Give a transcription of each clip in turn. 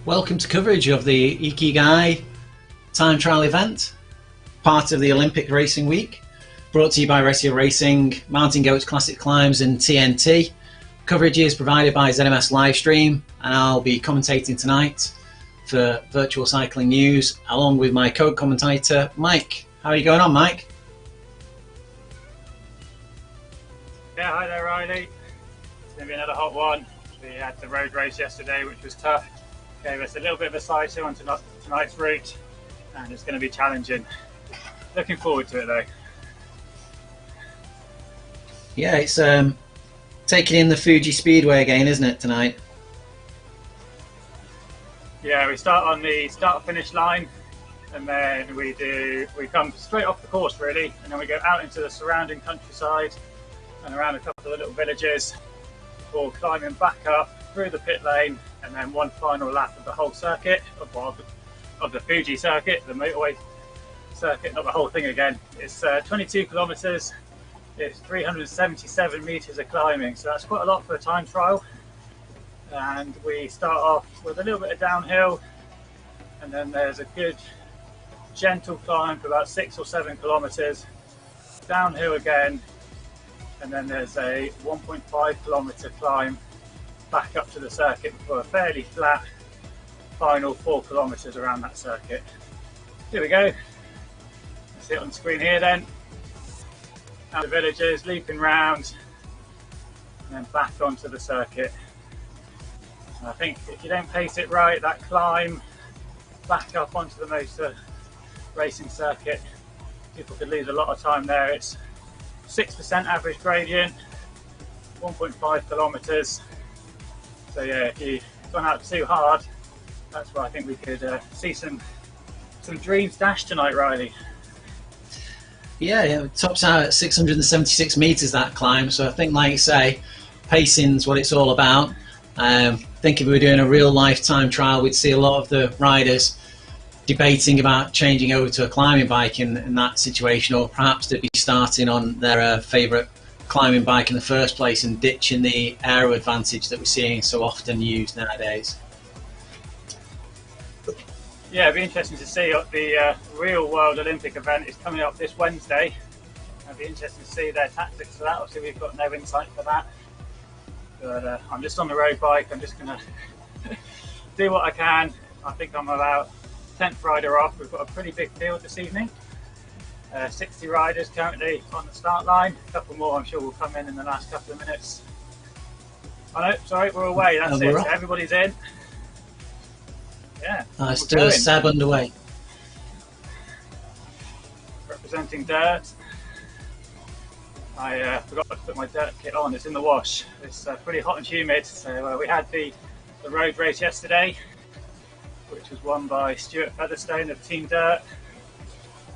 Welcome to coverage of the Ikigai time trial event, part of the Olympic Racing Week, brought to you by Rasio Racing, Mountain Goats Classic Climbs and TNT. Coverage is provided by ZMS Livestream, and I'll be commentating tonight for Virtual Cycling News, along with my co-commentator, Mike. How are you going on, Mike? Yeah, hi there, Riley. It's going to be another hot one. We had the road race yesterday, which was tough. Gave us a little bit of a sighter on tonight's route, and it's going to be challenging. Looking forward to it, though. Yeah, it's taking in the Fuji Speedway again, isn't it, tonight? Yeah, we start on the start-finish line, and then we come straight off the course, really, and then we go out into the surrounding countryside and around a couple of little villages before climbing back up through the pit lane, and then one final lap of the whole circuit, of the Fuji circuit, the motorway circuit, not the whole thing again. It's 22 kilometres, it's 377 metres of climbing, so that's quite a lot for a time trial. And we start off with a little bit of downhill, and then there's a good gentle climb for about 6 or 7 kilometres, downhill again, and then there's a 1.5 kilometre climb back up to the circuit for a fairly flat final 4 kilometres around that circuit. Here we go. Let's see it on the screen here then. Out the villages, looping round, and then back onto the circuit. And I think if you don't pace it right, that climb back up onto the motor racing circuit, people could lose a lot of time there. It's 6% average gradient, 1.5 kilometres, So yeah, if you've gone out too hard, that's where I think we could see some dreams dashed tonight, Riley. Yeah, it tops out at 676 metres that climb, so I think, like you say, pacing's what it's all about. I think if we were doing a real lifetime trial, we'd see a lot of the riders debating about changing over to a climbing bike in that situation, or perhaps they'd be starting on their favourite climbing bike in the first place and ditching the aero advantage that we're seeing so often used nowadays. Yeah, it'd be interesting to see what the real world Olympic event is coming up this Wednesday. It'd be interesting to see their tactics for that. Obviously, we've got no insight for that. But I'm just on the road bike. I'm just going to do what I can. I think I'm about 10th rider off. We've got a pretty big field this evening. 60 riders currently on the start line. A couple more, I'm sure, will come in the last couple of minutes. Oh no, sorry, we're away. That's it. So everybody's in. Yeah. Still Seb underway. Representing dirt. I forgot to put my dirt kit on. It's in the wash. It's pretty hot and humid. So we had the road race yesterday, which was won by Stuart Featherstone of Team Dirt.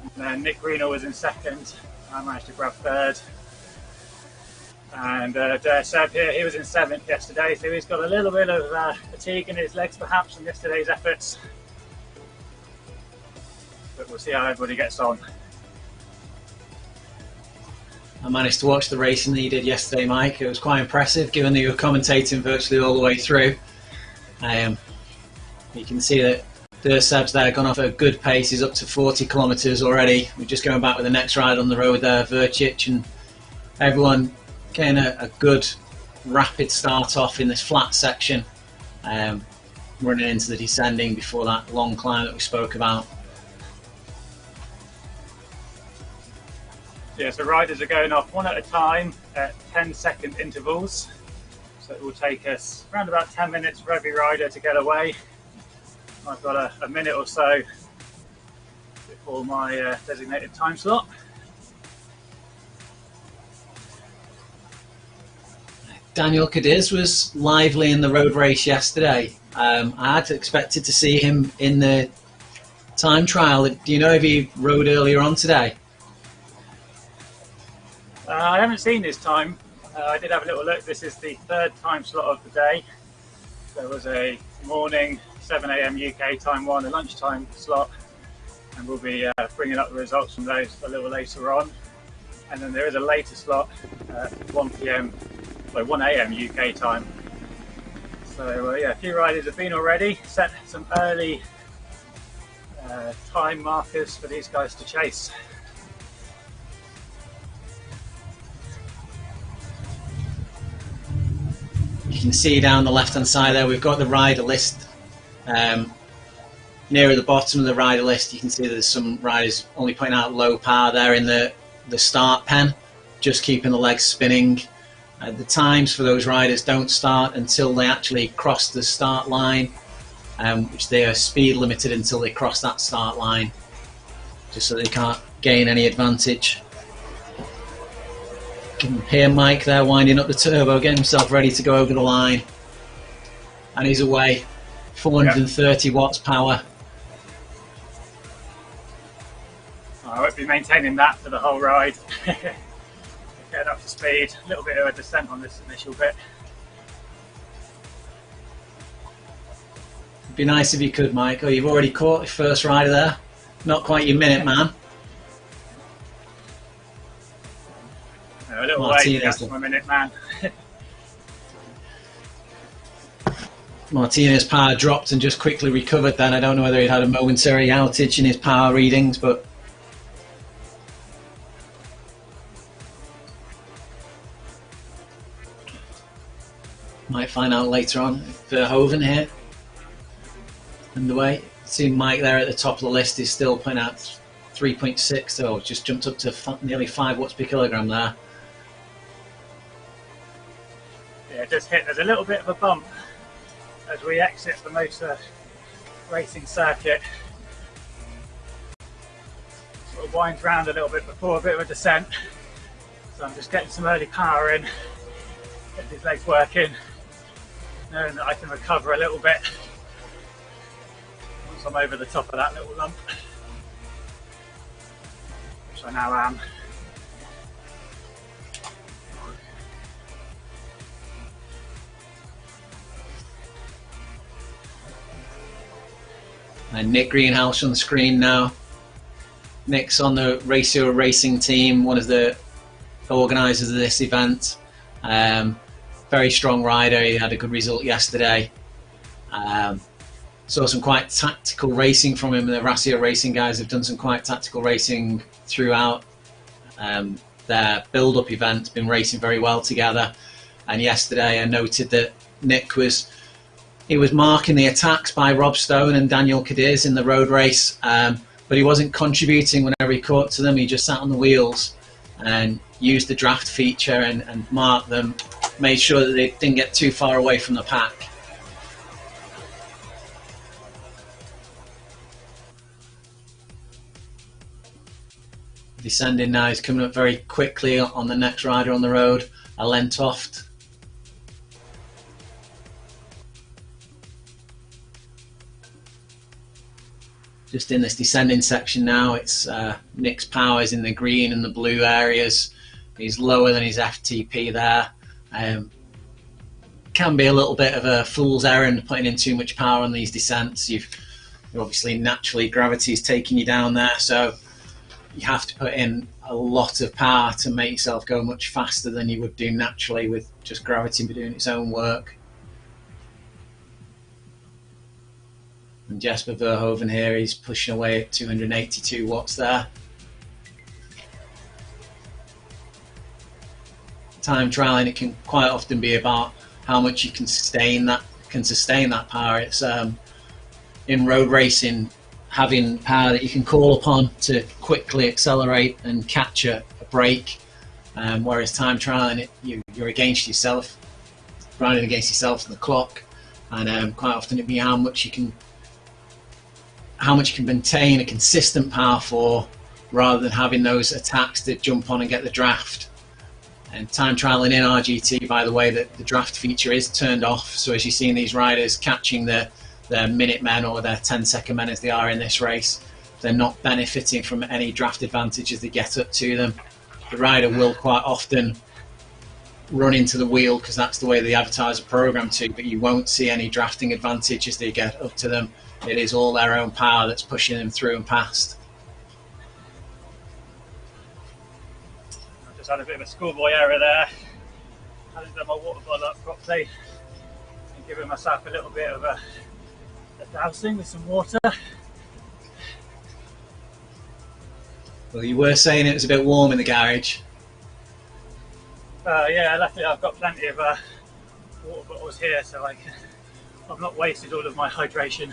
And then Nick Greener was in second. I managed to grab third. And Seb here, he was in seventh yesterday, so he's got a little bit of fatigue in his legs perhaps from yesterday's efforts. But we'll see how everybody gets on. I managed to watch the racing that you did yesterday, Mike. It was quite impressive, given that you were commentating virtually all the way through. You can see that Seb's there, gone off at a good pace. He's up to 40 kilometres already. We're just going back with the next ride on the road there, Vercic, and everyone getting a good rapid start off in this flat section, running into the descending before that long climb that we spoke about. Yeah, so riders are going off one at a time at 10-second intervals. So it will take us around about 10 minutes for every rider to get away. I've got a minute or so before my designated time slot. Daniel Cadiz was lively in the road race yesterday. I had expected to see him in the time trial. Do you know if he rode earlier on today? I haven't seen his time. I did have a little look. This is the third time slot of the day. There was a morning 7 AM UK time one, a lunchtime slot, and we'll be bringing up the results from those a little later on. And then there is a later slot at 1 AM UK time. So yeah, a few riders have been already, set some early time markers for these guys to chase. You can see down the left hand side there, we've got the rider list. Nearer the bottom of the rider list, you can see there's some riders only putting out low power there in the start pen, just keeping the legs spinning. The times for those riders don't start until they actually cross the start line, which they are speed limited until they cross that start line, just so they can't gain any advantage. You can hear Mike there winding up the turbo, getting himself ready to go over the line. And he's away. 430 watts power. I won't be maintaining that for the whole ride. Getting up to speed. A little bit of a descent on this initial bit. It'd be nice if you could, Mike. Oh, you've already caught your first rider there. Not quite your minute, man. A little way to catch my minute, man. Martinez's power dropped and just quickly recovered then. I don't know whether he'd had a momentary outage in his power readings, but might find out later on. Verhoeven here underway. See Mike there at the top of the list is still putting out 3.6, so just jumped up to nearly 5 watts per kilogram there. Yeah, just hit. There's a little bit of a bump as we exit the motor racing circuit. Sort of winds round a little bit before a bit of a descent. So I'm just getting some early power in, get these legs working. knowing that I can recover a little bit once I'm over the top of that little lump, which I now am. And Nick Greenhouse on the screen now. Nick's on the Rasio Racing team, one of the organisers of this event. Very strong rider, he had a good result yesterday. Saw some quite tactical racing from him. The Rasio Racing guys have done some quite tactical racing throughout their build-up event, been racing very well together. And yesterday I noted that Nick was marking the attacks by Rob Stone and Daniel Cadiz in the road race, but he wasn't contributing whenever he caught to them. He just sat on the wheels and used the draft feature and marked them, made sure that they didn't get too far away from the pack. Descending now, he's coming up very quickly on the next rider on the road, Alentoft. Just in this descending section now, it's Nick's powers in the green and the blue areas. He's lower than his FTP there. Can be a little bit of a fool's errand putting in too much power on these descents. You've obviously naturally gravity's taking you down there, so you have to put in a lot of power to make yourself go much faster than you would do naturally with just gravity doing its own work. And Jesper Verhoeven here, he's pushing away at 282 watts there. Time trialing, it can quite often be about how much you can sustain that power. It's in road racing, having power that you can call upon to quickly accelerate and catch a break, whereas time trialing, you're against yourself, running against yourself and the clock, and quite often it'd be how much you can maintain a consistent power for, rather than having those attacks that jump on and get the draft. And time trialing in RGT, by the way, that the draft feature is turned off. So as you've seen these riders catching their minute men or their 10-second men as they are in this race, they're not benefiting from any draft advantage as they get up to them. The rider will quite often run into the wheel because that's the way the avatars are programmed to, but you won't see any drafting advantage as they get up to them. It is all their own power that's pushing them through and past. I just had a bit of a schoolboy error there. I hadn't done my water bottle up properly and given myself a little bit of a dousing with some water. Well, you were saying it was a bit warm in the garage. Yeah, luckily I've got plenty of water bottles here, so I've not wasted all of my hydration.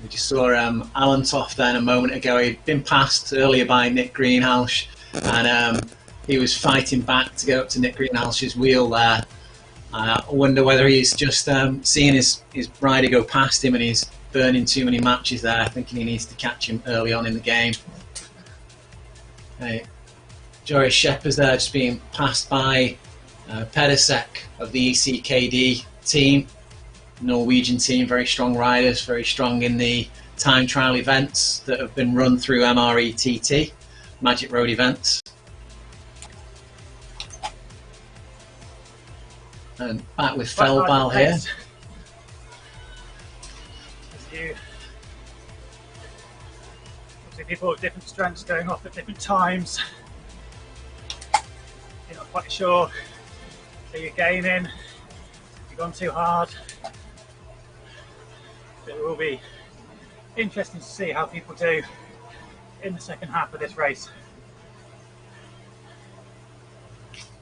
We just saw Alan Toft then a moment ago. He'd been passed earlier by Nick Greenhouse, and he was fighting back to get up to Nick Greenhouse's wheel there. I wonder whether he's just seeing his rider go past him and he's burning too many matches there, thinking he needs to catch him early on in the game. Okay. Joris Shepard's there just being passed by Pedesek of the ECKD team. Norwegian team, very strong riders, very strong in the time trial events that have been run through MRETT, Magic Road events. And back with Felbal here. Obviously people with different strengths going off at different times. You're not quite sure, so you're gaining, you've gone too hard. It will be interesting to see how people do in the second half of this race.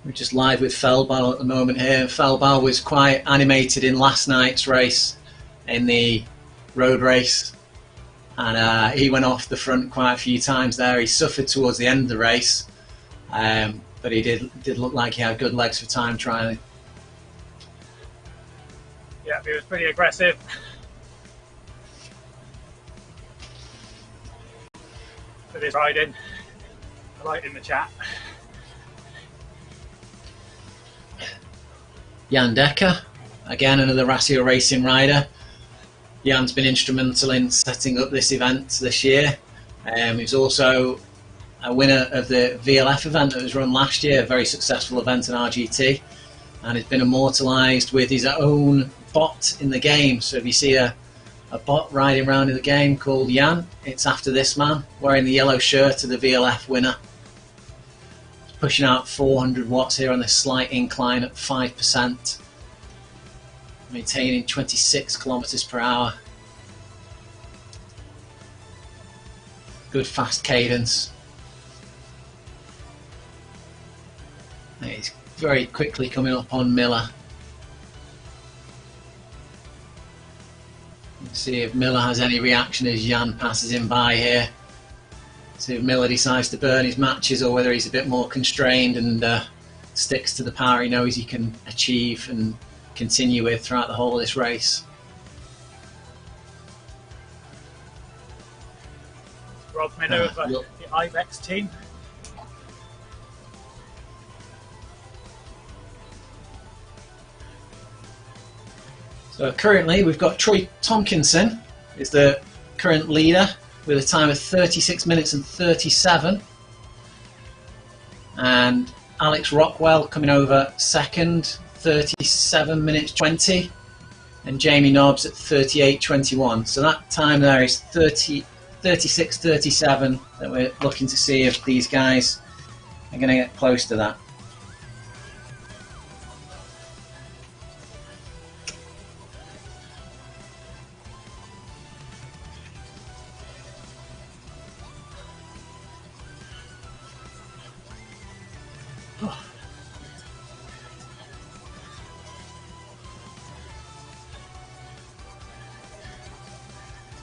We're just live with Felbal at the moment here. Felbal was quite animated in last night's race, in the road race, and he went off the front quite a few times there. He suffered towards the end of the race, but he did look like he had good legs for time trialing. Yeah, he was pretty aggressive. With his riding, I liked in the chat. Jan Dekker, again another Rasio Racing rider. Jan's been instrumental in setting up this event this year. He was also a winner of the VLF event that was run last year, a very successful event in RGT, and has been immortalised with his own bot in the game. So if you see a bot riding around in the game called Jan, it's after this man, wearing the yellow shirt of the VLF winner. He's pushing out 400 watts here on this slight incline at 5%, maintaining 26 kilometers per hour. Good fast cadence. And he's very quickly coming up on Miller. Let's see if Miller has any reaction as Jan passes him by here. See if Miller decides to burn his matches or whether he's a bit more constrained and sticks to the power he knows he can achieve and continue with throughout the whole of this race. Rob Miller of the Ibex team. So currently we've got Troy Tomkinson is the current leader with a time of 36 minutes and 37, and Alex Rockwell coming over second, 37 minutes 20, and Jamie Nobbs at 38.21. So that time there is 36.37 that we're looking to see if these guys are going to get close to that.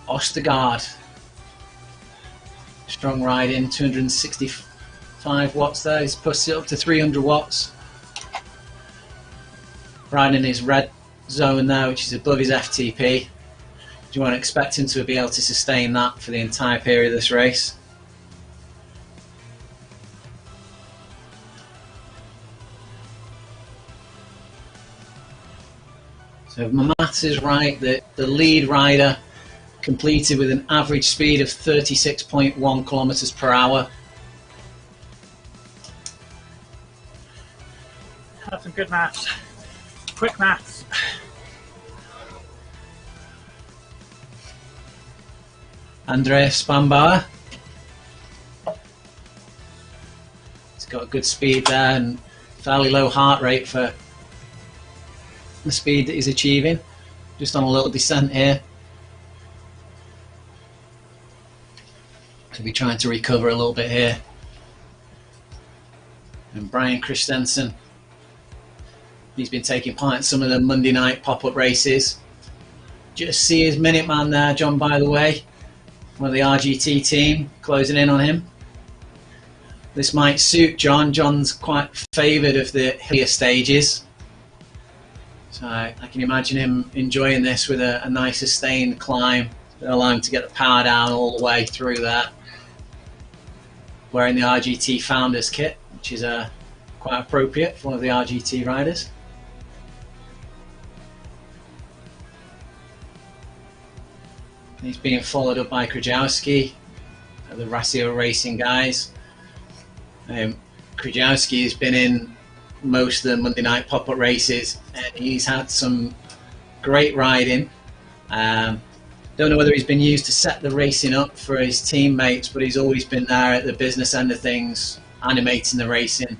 Ostergaard, strong riding, 265 watts there. He's pushed it up to 300 watts. Riding in his red zone there, which is above his FTP. You won't expect him to be able to sustain that for the entire period of this race. So if my maths is right, the lead rider completed with an average speed of 36.1 kilometers per hour. That's some good maths. Quick maths. Andreas Spambauer. He's got a good speed there and fairly low heart rate for the speed that he's achieving. Just on a little descent here. Could be trying to recover a little bit here. And Brian Christensen, he's been taking part in some of the Monday night pop-up races. Just see his Minuteman there, John, by the way. One of the RGT team closing in on him. This might suit John. John's quite favoured of the hillier stages. So I can imagine him enjoying this with a nice sustained climb. It'll allow him to get the power down all the way through there. Wearing the RGT Founders kit, which is quite appropriate for one of the RGT riders. He's being followed up by Krajewski, the Rasio Racing guys. Krajewski has been in most of the Monday night pop-up races, and he's had some great riding. Don't know whether he's been used to set the racing up for his teammates, but he's always been there at the business end of things, animating the racing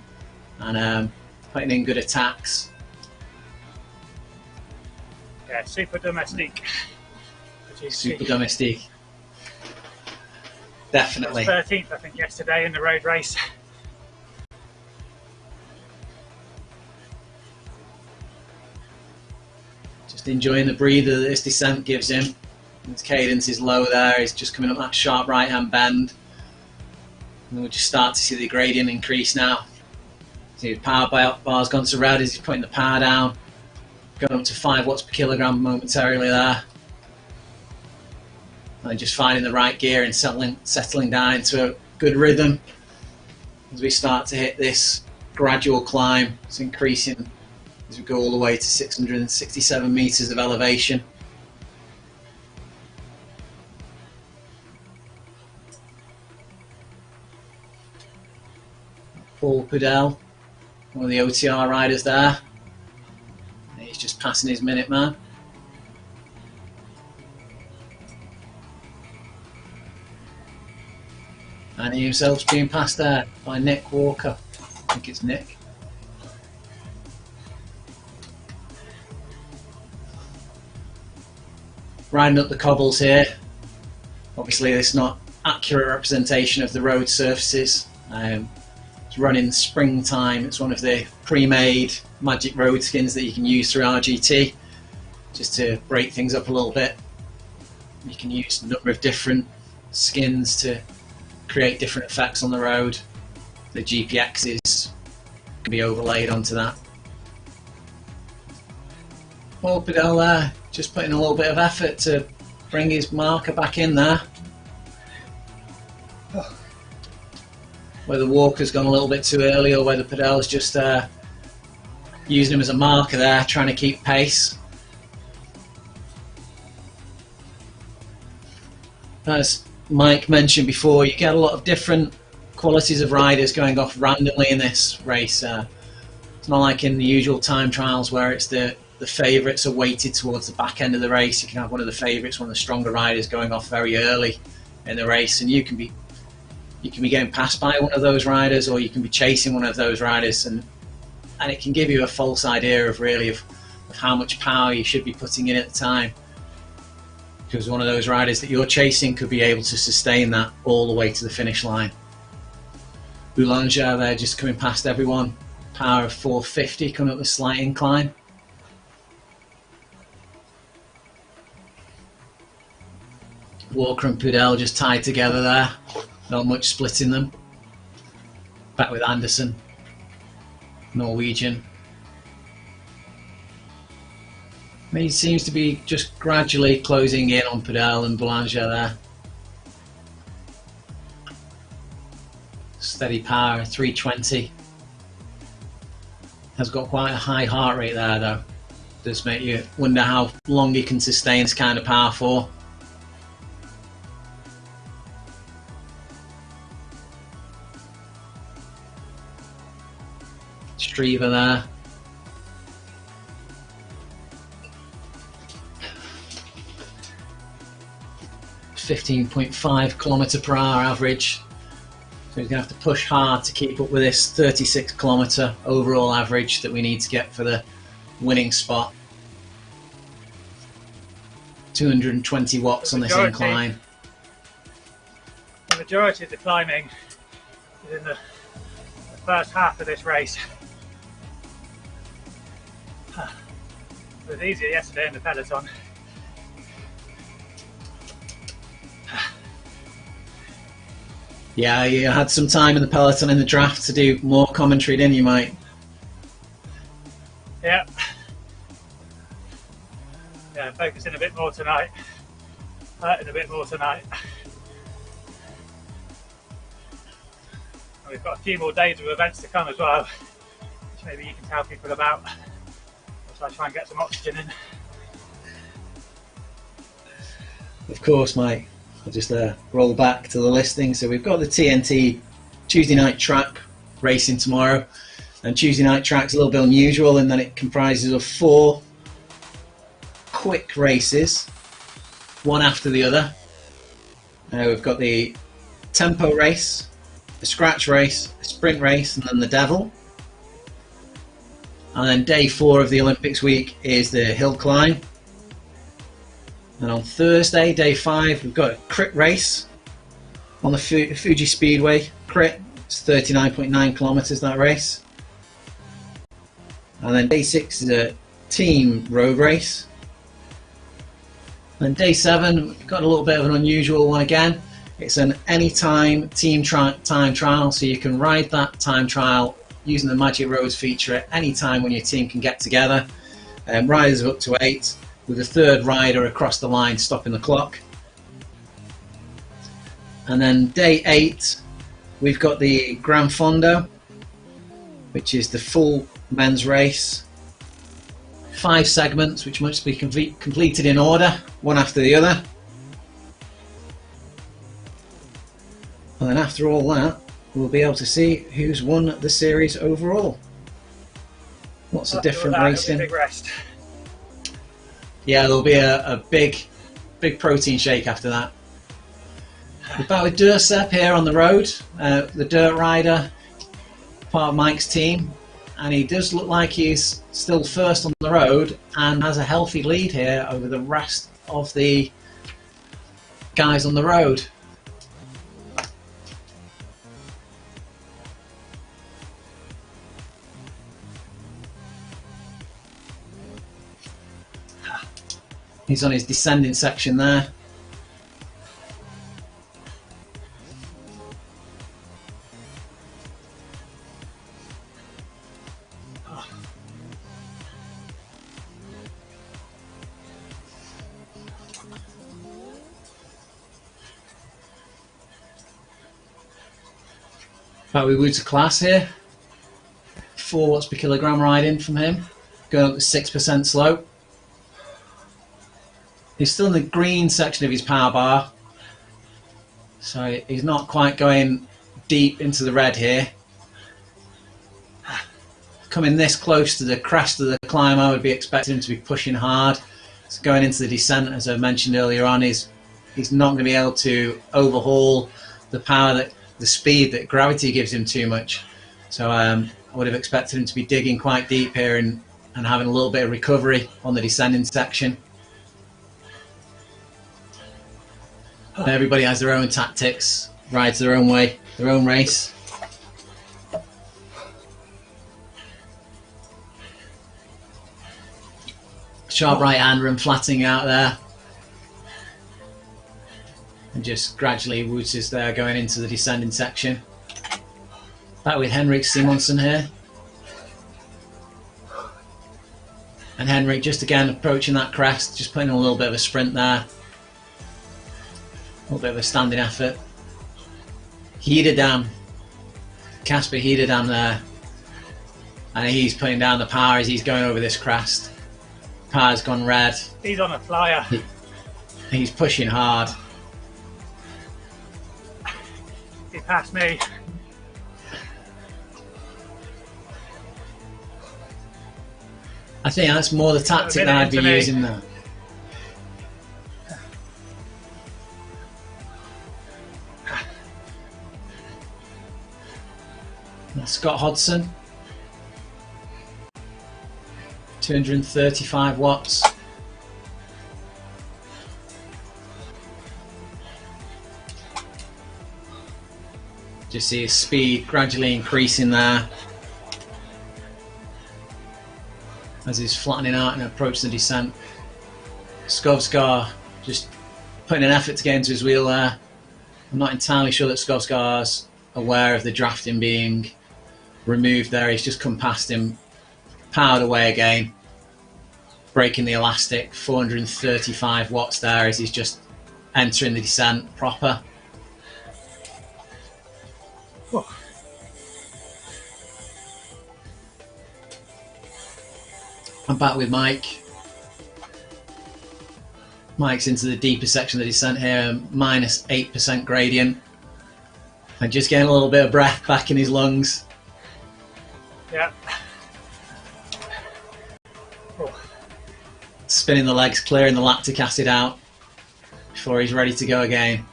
and putting in good attacks. Yeah, super domestique. Super domestique. Definitely. 13th, I think, yesterday in the road race. Just enjoying the breather that this descent gives him. His cadence is low there, he's just coming up that sharp right hand bend. And we'll just start to see the gradient increase now. See the power bar's gone to red as he's putting the power down. Going up to 5 watts per kilogram momentarily there. And just finding the right gear and settling down into a good rhythm as we start to hit this gradual climb. It's increasing as we go all the way to 667 meters of elevation. Paul Pudell, one of the OTR riders there. He's just passing his minute man. And he himself's being passed there by Nick Walker. I think it's Nick. Riding up the cobbles here. Obviously this is not accurate representation of the road surfaces. It's run in springtime. It's one of the pre-made magic road skins that you can use through RGT just to break things up a little bit. You can use a number of different skins to create different effects on the road. The GPXs can be overlaid onto that. Paul Pudell there, just putting a little bit of effort to bring his marker back in there. Whether Walker's gone a little bit too early or whether Pudell's just using him as a marker there, trying to keep pace. As Mike mentioned before, you get a lot of different qualities of riders going off randomly in this race. It's not like in the usual time trials where it's the favourites are weighted towards the back end of the race. You can have one of the favourites, one of the stronger riders going off very early in the race, and you can be getting passed by one of those riders, or you can be chasing one of those riders, and it can give you a false idea of really of how much power you should be putting in at the time, because one of those riders that you're chasing could be able to sustain that all the way to the finish line. Boulanger there just coming past everyone, power of 450 coming up the slight incline. Walker and Pudell just tied together there. Not much splitting them. Back with Anderson, Norwegian. He seems to be just gradually closing in on Pudell and Boulanger there. Steady power, 320. Has got quite a high heart rate there though. Does make you wonder how long he can sustain this kind of power for. Streaver there. 15.5 kilometre per hour average. So he's going to have to push hard to keep up with this 36 kilometre overall average that we need to get for the winning spot. 220 watts on this incline. The majority of the climbing is in the first half of this race. It was easier yesterday in the peloton. Yeah, you had some time in the peloton in the draft to do more commentary, didn't you, Mike? Yeah. Yeah, focusing a bit more tonight. Hurting a bit more tonight. And we've got a few more days of events to come as well, which maybe you can tell people about. So I try and get some oxygen in. Of course, Mike. I'll just roll back to the listing. So we've got the TNT Tuesday night track racing tomorrow, and Tuesday night track's a little bit unusual in that it comprises of 4 quick races, one after the other. We've got the tempo race, the scratch race, the sprint race, and then the devil. And then day 4 of the Olympics week is the hill climb. And on Thursday, day 5, we've got a crit race on the Fuji Speedway. Crit, it's 39.9 kilometres that race. And then day 6 is a team road race. And then day 7, we've got a little bit of an unusual one again. It's an anytime team time trial, so you can ride that time trial using the Magic Roads feature at any time when your team can get together. Riders of up to 8. With a 3rd rider across the line stopping the clock. And then day 8, we've got the Gran Fondo, which is the full men's race. 5 segments which must be completed in order, one after the other. And then after all that, we'll be able to see who's won the series overall. Lots of different racing. Big rest. Yeah, there'll be a big protein shake after that. We're back with THRSDY here on the road, the dirt rider, part of Mike's team, and he does look like he's still first on the road and has a healthy lead here over the rest of the guys on the road. He's on his descending section there. But we move to class here. 4 watts per kilogram riding from him, going up to 6% slope. He's still in the green section of his power bar, so he's not quite going deep into the red here. Coming this close to the crest of the climb, I would be expecting him to be pushing hard. So going into the descent, as I mentioned earlier on, he's not going to be able to overhaul the power, the speed that gravity gives him too much. So I would have expected him to be digging quite deep here and having a little bit of recovery on the descending section. Everybody has their own tactics, rides their own way, their own race. Sharp right hander and flattening out there. And just gradually Woods is there going into the descending section. Back with Henrik Simonsen here. And Henrik just again approaching that crest, just putting in a little bit of a sprint there. A little bit of a standing effort. Hederdam, Casper Hederdam there, and he's putting down the power as he's going over this crest. Power's gone red. He's on a flyer. He's pushing hard. He passed me. I think that's more the tactic that I'd be using there. Scott Hodson, 235 watts. Just see his speed gradually increasing there as he's flattening out and approaching the descent. Skovskar just putting an effort to get into his wheel there. I'm not entirely sure that Skovskar's aware of the drafting being removed there. He's just come past him, powered away again, breaking the elastic. 435 watts there as he's just entering the descent proper. Whoa. I'm back with Mike. Mike's into the deeper section of the descent here, minus 8% gradient, and just getting a little bit of breath back in his lungs. Yeah. Oh. Spinning the legs, clearing the lactic acid out before he's ready to go again.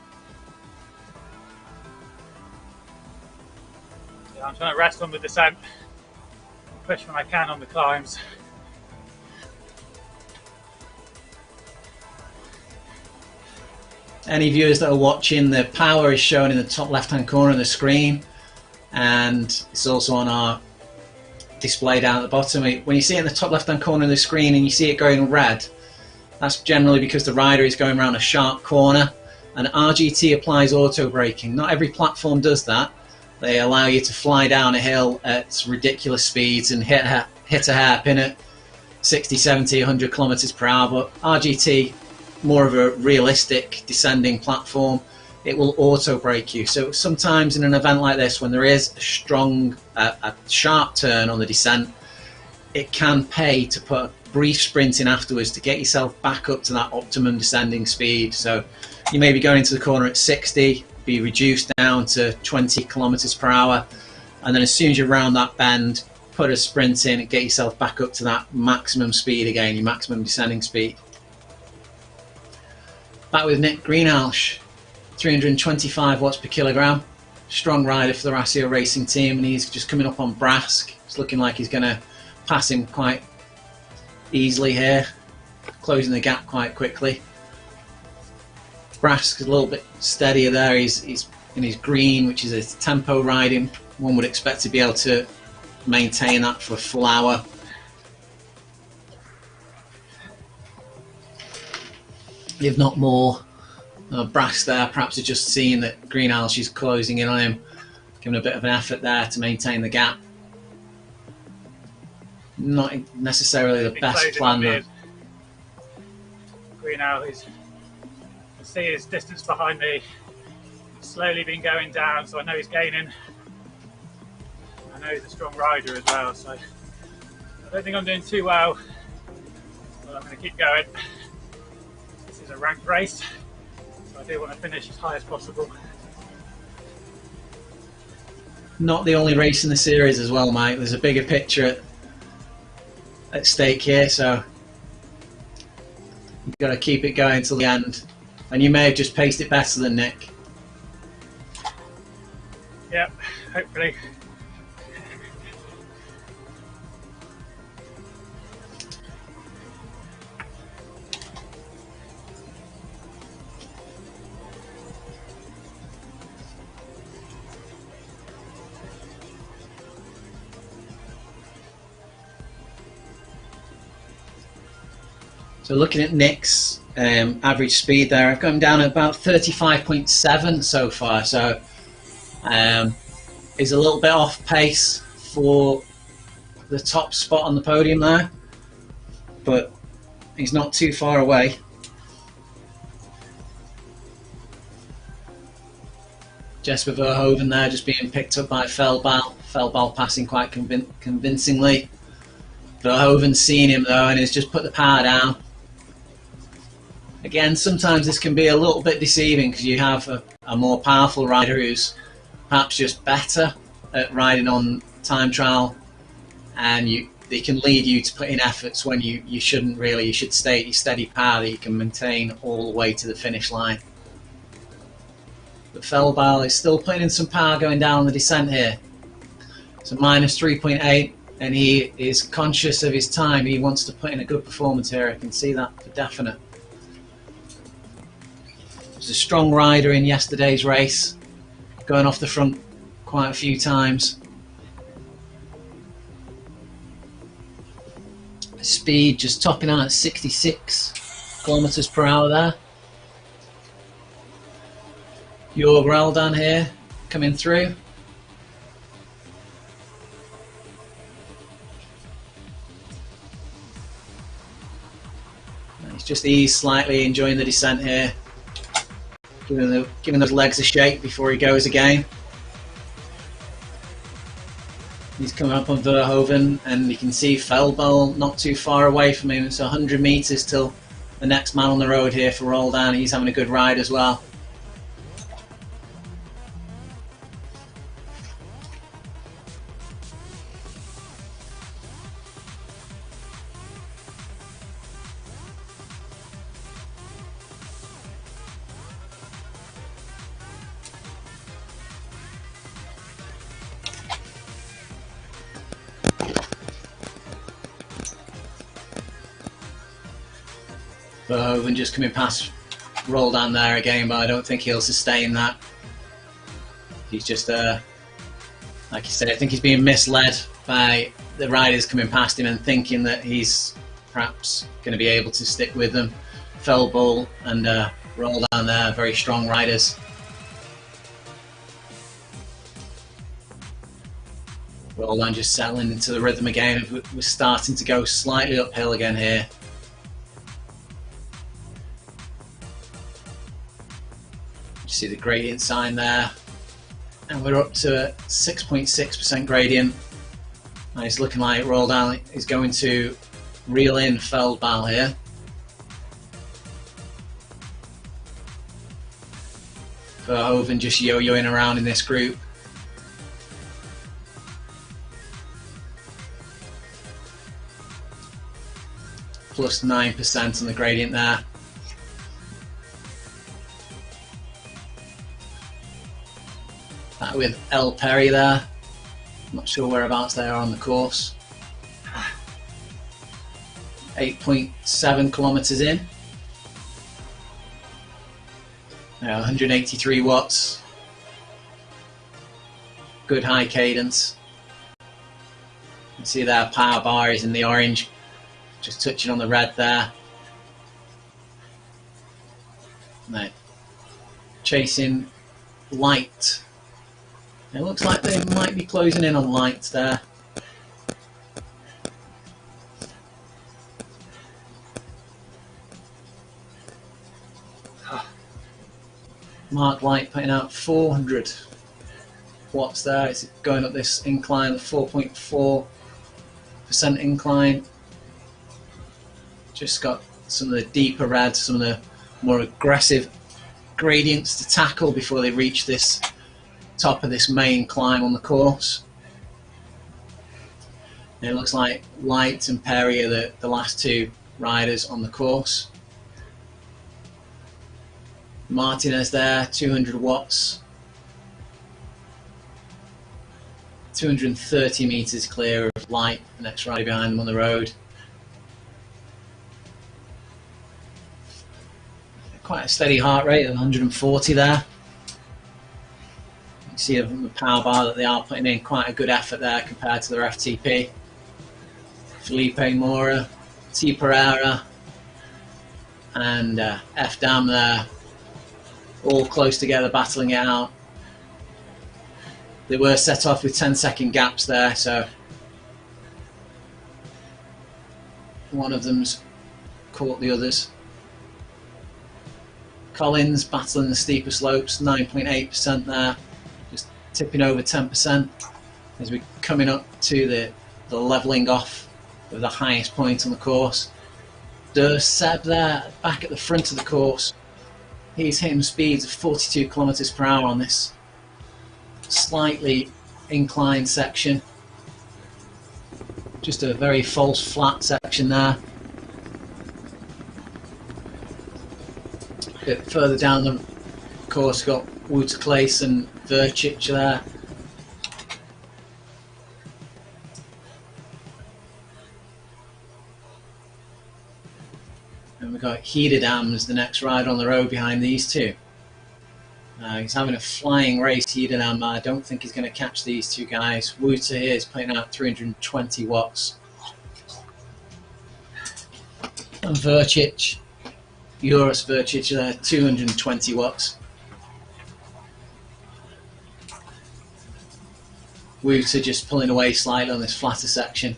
Yeah, I'm trying to rest on the descent, push when I can on the climbs. Any viewers that are watching, the power is shown in the top left hand corner of the screen, and it's also on our display down at the bottom. When you see it in the top left hand corner of the screen and you see it going red, that's generally because the rider is going around a sharp corner, and RGT applies auto braking. Not every platform does that. They allow you to fly down a hill at ridiculous speeds and hit a hairpin at 60, 70, 100 kilometers per hour, but RGT, more of a realistic descending platform, it will auto brake you. So sometimes in an event like this, when there is a strong, a sharp turn on the descent, it can pay to put a brief sprint in afterwards to get yourself back up to that optimum descending speed. So you may be going into the corner at 60, be reduced down to 20 kilometers per hour, and then as soon as you round that bend, put a sprint in and get yourself back up to that maximum speed again, your maximum descending speed. Back with Nick Greenhalgh, 325 watts per kilogram, strong rider for the Rasio Racing team, and he's just coming up on Brask. It's looking like he's going to pass him quite easily here, closing the gap quite quickly. Brask is a little bit steadier there. He's in his green, which is a tempo riding. One would expect to be able to maintain that for a full hour. If not more. Brask there perhaps are just seeing that Greenhalgh is closing in on him, giving a bit of an effort there to maintain the gap. Not necessarily the best plan though. Greenhalgh is, I see his distance behind me, slowly been going down, so I know he's gaining. I know he's a strong rider as well, so I don't think I'm doing too well, but I'm going to keep going. This is a ranked race, so I do want to finish as high as possible. Not the only race in the series as well, Mike. There's a bigger picture at stake here, so you've got to keep it going till the end. And you may have just paced it better than Nick. Yep, hopefully. So looking at Nick's average speed there, I've got him down at about 35.7 so far, so he's a little bit off pace for the top spot on the podium there, but he's not too far away. Jesper Verhoeven there just being picked up by Feldbal. Feldbal passing quite convincingly. Verhoeven's seen him though and has just put the power down. Again, sometimes this can be a little bit deceiving because you have a more powerful rider who's perhaps just better at riding on time trial, and they can lead you to put in efforts when you shouldn't really. You should stay at your steady power that you can maintain all the way to the finish line. But Feldbal is still putting in some power going down the descent here. So minus 3.8, and he is conscious of his time. He wants to put in a good performance here. I can see that for definite. He was a strong rider in yesterday's race, going off the front quite a few times. Speed just topping out at 66 kilometers per hour there. Jorg Raldan here coming through. He's just eased slightly, enjoying the descent here. Giving those legs a shake before he goes again. He's coming up on Verhoeven, and you can see Feldbal not too far away from him. It's 100 metres till the next man on the road here for Roldan. He's having a good ride as well. Verhoeven just coming past Roldan there again, but I don't think he'll sustain that. He's just, like you said, I think he's being misled by the riders coming past him and thinking that he's perhaps going to be able to stick with them. Feldbal and Roldan there, very strong riders. Roldan just settling into the rhythm again. We're starting to go slightly uphill again here. See the gradient sign there, and we're up to a 6.6% gradient. And it's looking like Roldan is going to reel in Feldball here. Verhoeven just yo-yoing around in this group. Plus 9% on the gradient there. That with El Perry there. Not sure whereabouts they are on the course. 8.7 kilometers in. 183 watts. Good high cadence. You can see their power bar is in the orange, just touching on the red there. No. Chasing light. It looks like they might be closing in on light there. Mark Light putting out 400 watts there. It's going up this incline, the 4.4% incline. Just got some of the deeper red, some of the more aggressive gradients to tackle before they reach this top of this main climb on the course. And it looks like Light and Perry are the last two riders on the course. Martinez there, 200 watts. 230 meters clear of Light, the next rider behind them on the road. Quite a steady heart rate of 140 there. You see the power bar that they are putting in, quite a good effort there compared to their FTP. Felipe Mora, T. Pereira and F. Dam there, all close together battling it out. They were set off with 10-second gaps there, so one of them's caught the others. Collins battling the steeper slopes, 9.8% there, just tipping over 10% as we're coming up to the levelling off of the highest point on the course. Seb there, back at the front of the course. He's hitting speeds of 42 kilometers per hour on this slightly inclined section. Just a very false flat section there. A bit further down the course, got Wouterklees and Vercic there. And we've got Hederdam as the next rider on the road behind these two. He's having a flying race, Hederdam. I don't think he's going to catch these two guys. Wouter here is putting out 320 watts. And Vercic, Joris Vercic there, 220 watts. Wouter just pulling away slightly on this flatter section.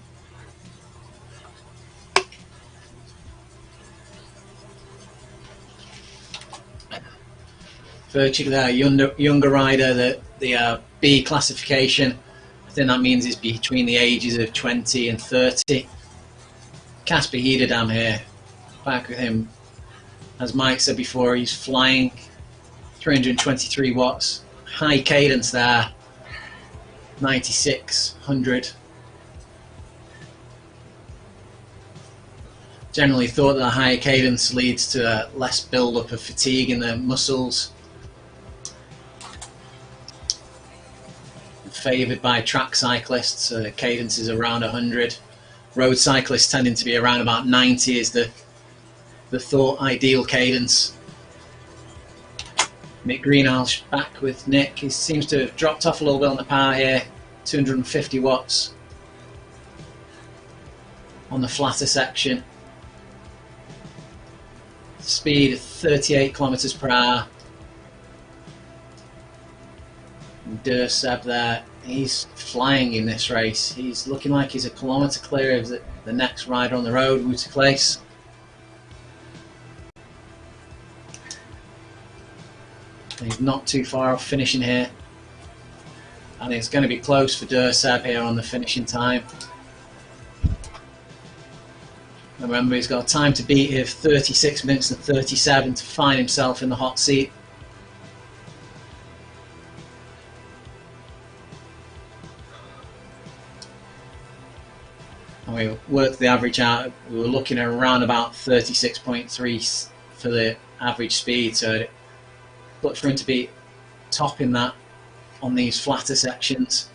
Vercic there, younger rider, the B classification. I think that means it's between the ages of 20 and 30. Kasper Hederdam here, back with him. As Mike said before, he's flying, 323 watts. High cadence there, 96, 100. Generally thought that a higher cadence leads to less build-up of fatigue in the muscles. Favoured by track cyclists, cadence is around 100. Road cyclists tending to be around about 90 is the thought ideal cadence. Mick Greenhalgh back with Nick. He seems to have dropped off a little bit on the power here. 250 watts on the flatter section. Speed of 38 kilometers per hour. Seb there, he's flying in this race. He's looking like he's a kilometre clear of the next rider on the road, Wouterklees. He's not too far off finishing here. and it's going to be close for THRSDY here on the finishing time. Remember, he's got a time to beat here, 36 minutes and 37 to find himself in the hot seat. And we worked the average out, we were looking at around about 36.3 for the average speed, so look for him to be topping that on these flatter sections.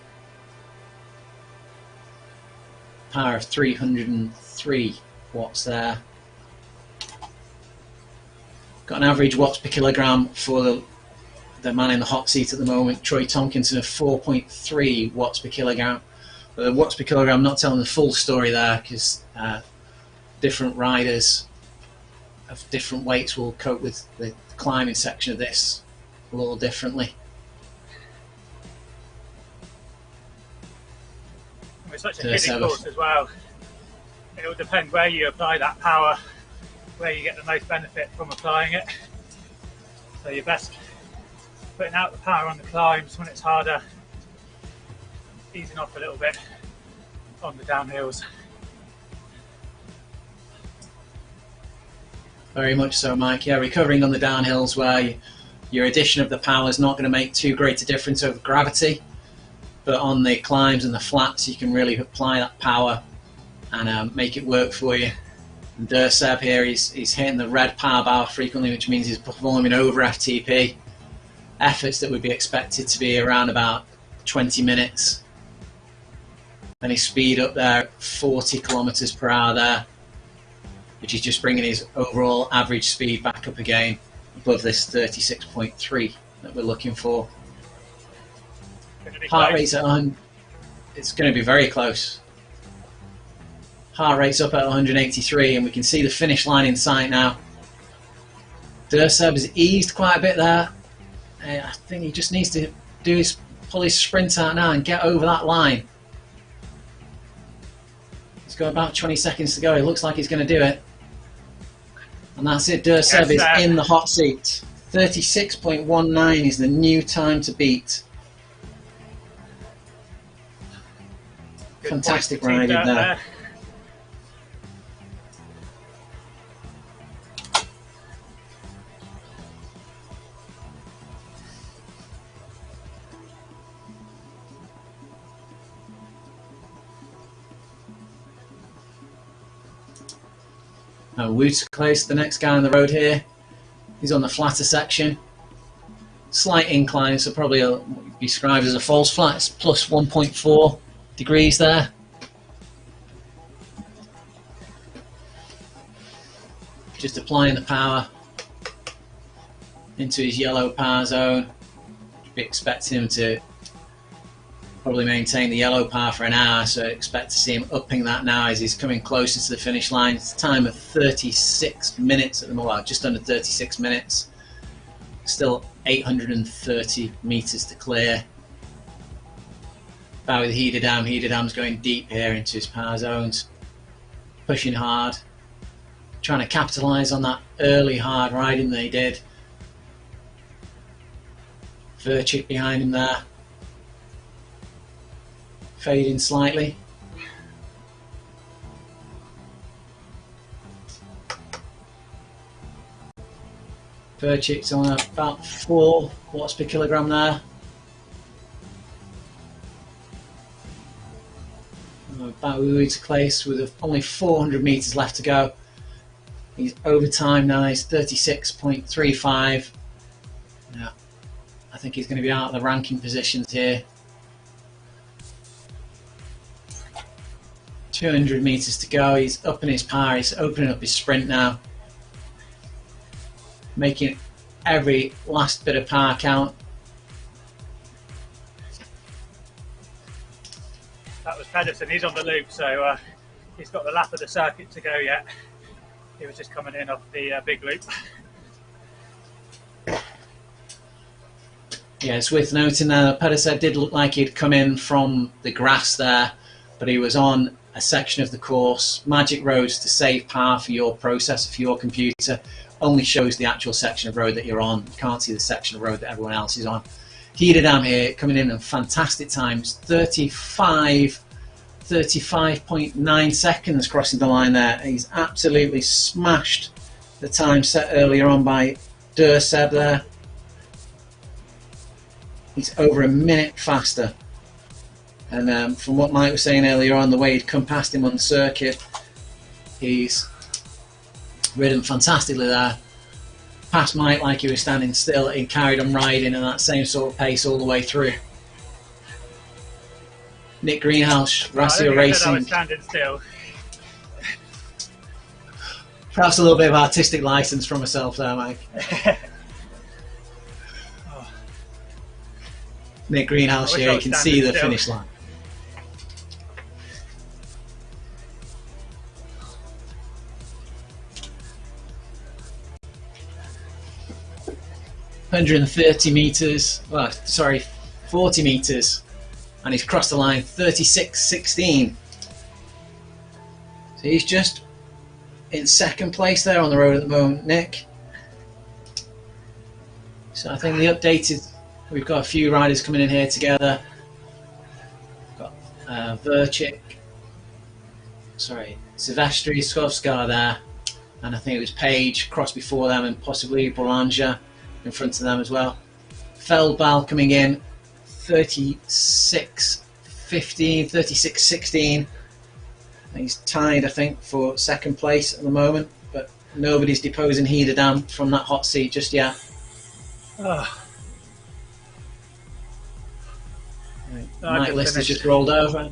Power of 303 watts there. Got an average watts per kilogram for the man in the hot seat at the moment, Troy Tomkinson, of 4.3 watts per kilogram. But the watts per kilogram, not telling the full story there, because different riders of different weights will cope with the climbing section of this a little differently. It's such a hitting course as well. It will depend where you apply that power, where you get the most benefit from applying it. So you're best putting out the power on the climbs when it's harder, easing off a little bit on the downhills. Very much so, Mike. Yeah, recovering on the downhills where your addition of the power is not going to make too great a difference over gravity, but on the climbs and the flats you can really apply that power and make it work for you. And THRSDY here, he's hitting the red power bar frequently, which means he's performing over FTP. Efforts that would be expected to be around about 20 minutes. And his speed up there, 40 kilometers per hour there, which is just bringing his overall average speed back up again above this 36.3 that we're looking for. Heart rate's at 100, it's going to be very close. Heart rate's up at 183 and we can see the finish line in sight now. THRSDY has eased quite a bit there. I think he just needs to pull his sprint out now and get over that line. He's got about 20 seconds to go. It looks like he's going to do it. And that's it. THRSDY is in the hot seat. 36.19 is the new time to beat. Fantastic riding there. Close, the next guy on the road here. He's on the flatter section. Slight incline, so probably be described as a false flat. It's plus 1.4 degrees there. Just applying the power into his yellow power zone. Be expecting him to probably maintain the yellow power for an hour, so I expect to see him upping that now as he's coming closer to the finish line. It's a time of 36 minutes at the moment, well, just under 36 minutes. Still 830 meters to clear. About with Hederdam's going deep here into his power zones, pushing hard, trying to capitalise on that early hard riding they did. Verchik behind him there, fading slightly. Verchik's on about 4 watts per kilogram there. About to place with only 400 meters left to go. He's over time now, he's 36.35. Yeah, I think he's going to be out of the ranking positions here. 200 meters to go, he's upping his power, he's opening up his sprint now. Making every last bit of power count. That was Pedersen, he's on the loop, so he's got the lap of the circuit to go yet. He was just coming in off the big loop. Yeah, it's worth noting there that Pedersen did look like he'd come in from the grass there, but he was on a section of the course. Magic roads, to save power for your processor, for your computer, only shows the actual section of road that you're on. You can't see the section of road that everyone else is on. Hiederdam here coming in at fantastic times, 35.9 seconds crossing the line there. He's absolutely smashed the time set earlier on by THRSDY there. He's over a minute faster. And from what Mike was saying earlier on, the way he'd come past him on the circuit, he's ridden fantastically there. Past Mike like he was standing still, he carried on riding at that same sort of pace all the way through. Nick Greenhouse, Rasio Racing. I was standing still. Perhaps a little bit of artistic license from myself there, Mike. Nick Greenhouse here, you can see the finish line. ...130 metres, well, sorry, 40 metres, and he's crossed the line 36.16. So he's just in second place there on the road at the moment, Nick. So I think the updated, we've got a few riders coming in here together. We've got Verchik, sorry, Silvestri, Skovskar there, and I think it was Page crossed before them, and possibly Boulanger in front of them as well. Feldball coming in 36.15, 36.16. He's tied, I think, for second place at the moment, but nobody's deposing Hiederdam from that hot seat just yet. Right. Mike List has just rolled over.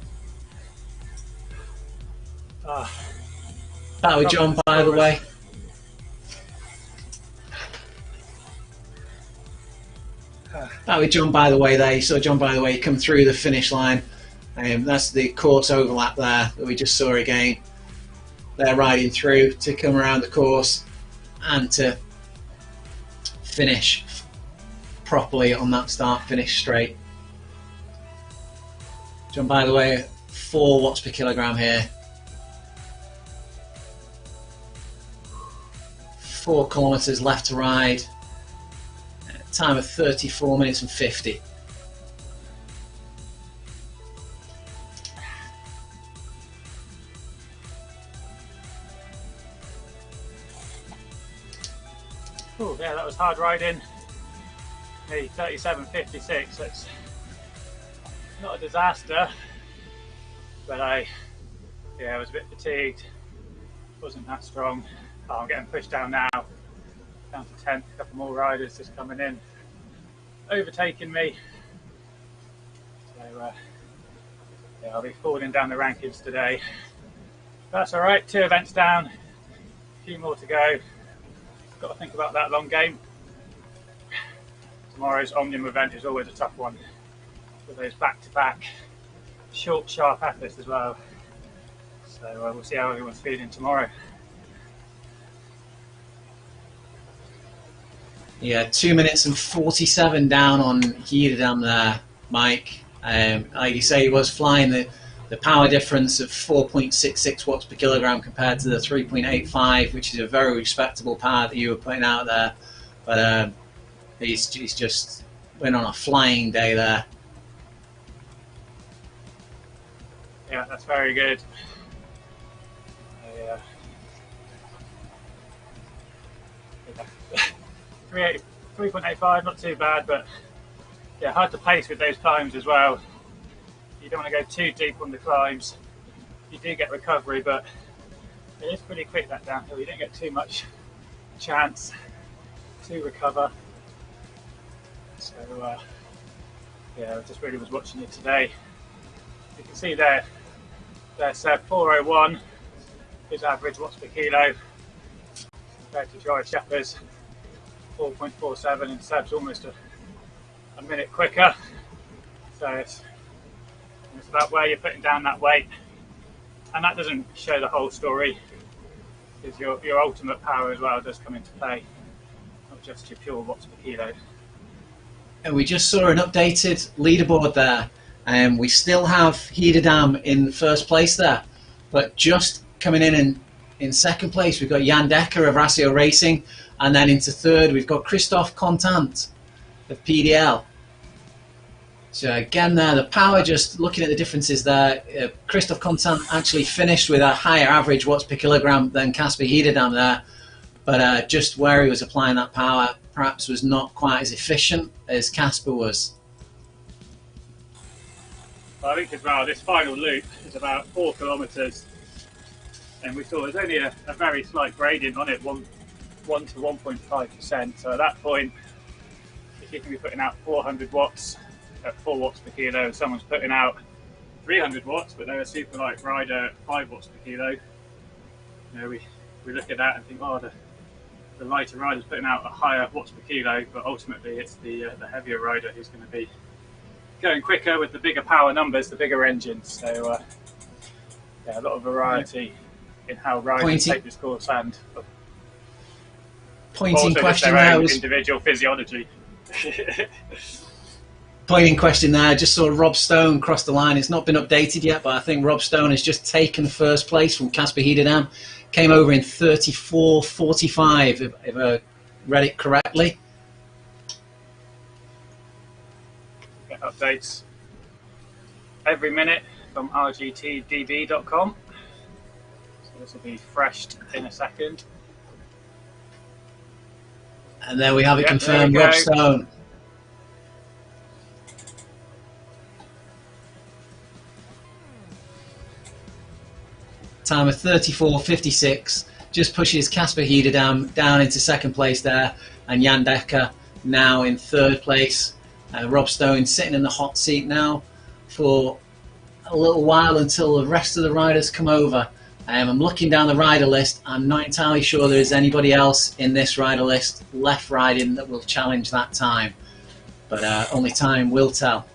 That was John, by the way. That was John, by the way, there. You saw John, by the way, come through the finish line. That's the course overlap there that we just saw again. They're riding through to come around the course and to finish properly on that start-finish straight. John, by the way, 4 watts per kilogram here. 4 kilometres left to ride. Time of 34 minutes and 50. Oh yeah, that was hard riding. Hey, 37.56. That's not a disaster, but I was a bit fatigued. Wasn't that strong. Oh, I'm getting pushed down now. Down to 10th. A couple more riders just coming in, overtaking me. So I'll be falling down the rankings today. That's all right. 2 events down. A few more to go. Got to think about that long game. Tomorrow's Omnium event is always a tough one with those back-to-back short, sharp efforts as well. So we'll see how everyone's feeling tomorrow. Yeah, 2 minutes and 47 down on Hiederdam there, Mike. Like you say, he was flying the power difference of 4.66 watts per kilogram compared to the 3.85, which is a very respectable power that you were putting out there. But he's just went on a flying day there. Yeah, that's very good. 3.85, not too bad, but yeah, hard to pace with those climbs as well. You don't want to go too deep on the climbs. You do get recovery, but it is pretty quick, that downhill. You don't get too much chance to recover. So I just really was watching it today. You can see there, there's 401, his average watts per kilo, compared to Joy Shepherd's 4.47, and Seb's almost a minute quicker. So it's about where you're putting down that weight, and that doesn't show the whole story, because your ultimate power as well does come into play, not just your pure watts per kilo. And we just saw an updated leaderboard there, and we still have Hiederdam in first place there, but just coming in second place we've got Jan Dekker of Rasio Racing, and then into third we've got Christophe Contant of PDL. So again there, the power, just looking at the differences there, Christophe Contant actually finished with a higher average watts per kilogram than Casper Hiederdam there, but just where he was applying that power perhaps was not quite as efficient as Casper was. I think as well, this final loop is about 4 kilometres, and we saw there's only a very slight gradient on it, 1 to 1.5%. So at that point, if you can be putting out 400 watts at 4 watts per kilo, and someone's putting out 300 watts, but they're a super light rider at 5 watts per kilo, you know, we look at that and think, oh, the lighter rider's putting out a higher watts per kilo, but ultimately it's the heavier rider who's going to be going quicker with the bigger power numbers, the bigger engines. So yeah, a lot of variety in how riders take this course, and pointing question their there own was individual physiology. Pointing question there, just saw Rob Stone cross the line. It's not been updated yet, but I think Rob Stone has just taken first place from Casper Hiederdam. Came over in 34.45, if I read it correctly. Get updates every minute from rgtdb.com. So this will be freshed in a second. And there we have it confirmed, Rob Stone. Time of 34.56, just pushes Casper Hiederdam down into second place there, and Jan Dekker now in third place. Rob Stone sitting in the hot seat now for a little while until the rest of the riders come over. I'm looking down the rider list. I'm not entirely sure there is anybody else in this rider list left riding that will challenge that time, but only time will tell.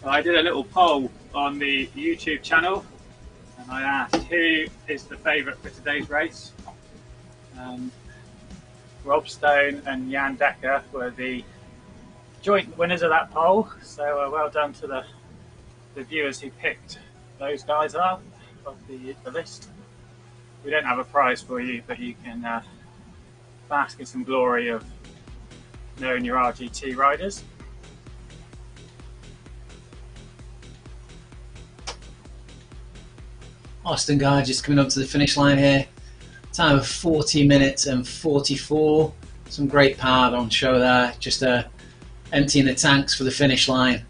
I did a little poll on the YouTube channel, and I asked who is the favourite for today's race. Rob Stone and Jan Dekker were the joint winners of that poll, so well done to the viewers who picked those guys up of the list. We don't have a prize for you, but you can bask in some glory of knowing your RGT riders. Austin Guy just coming up to the finish line here. Time of 40 minutes and 44. Some great power on show there. Just emptying the tanks for the finish line.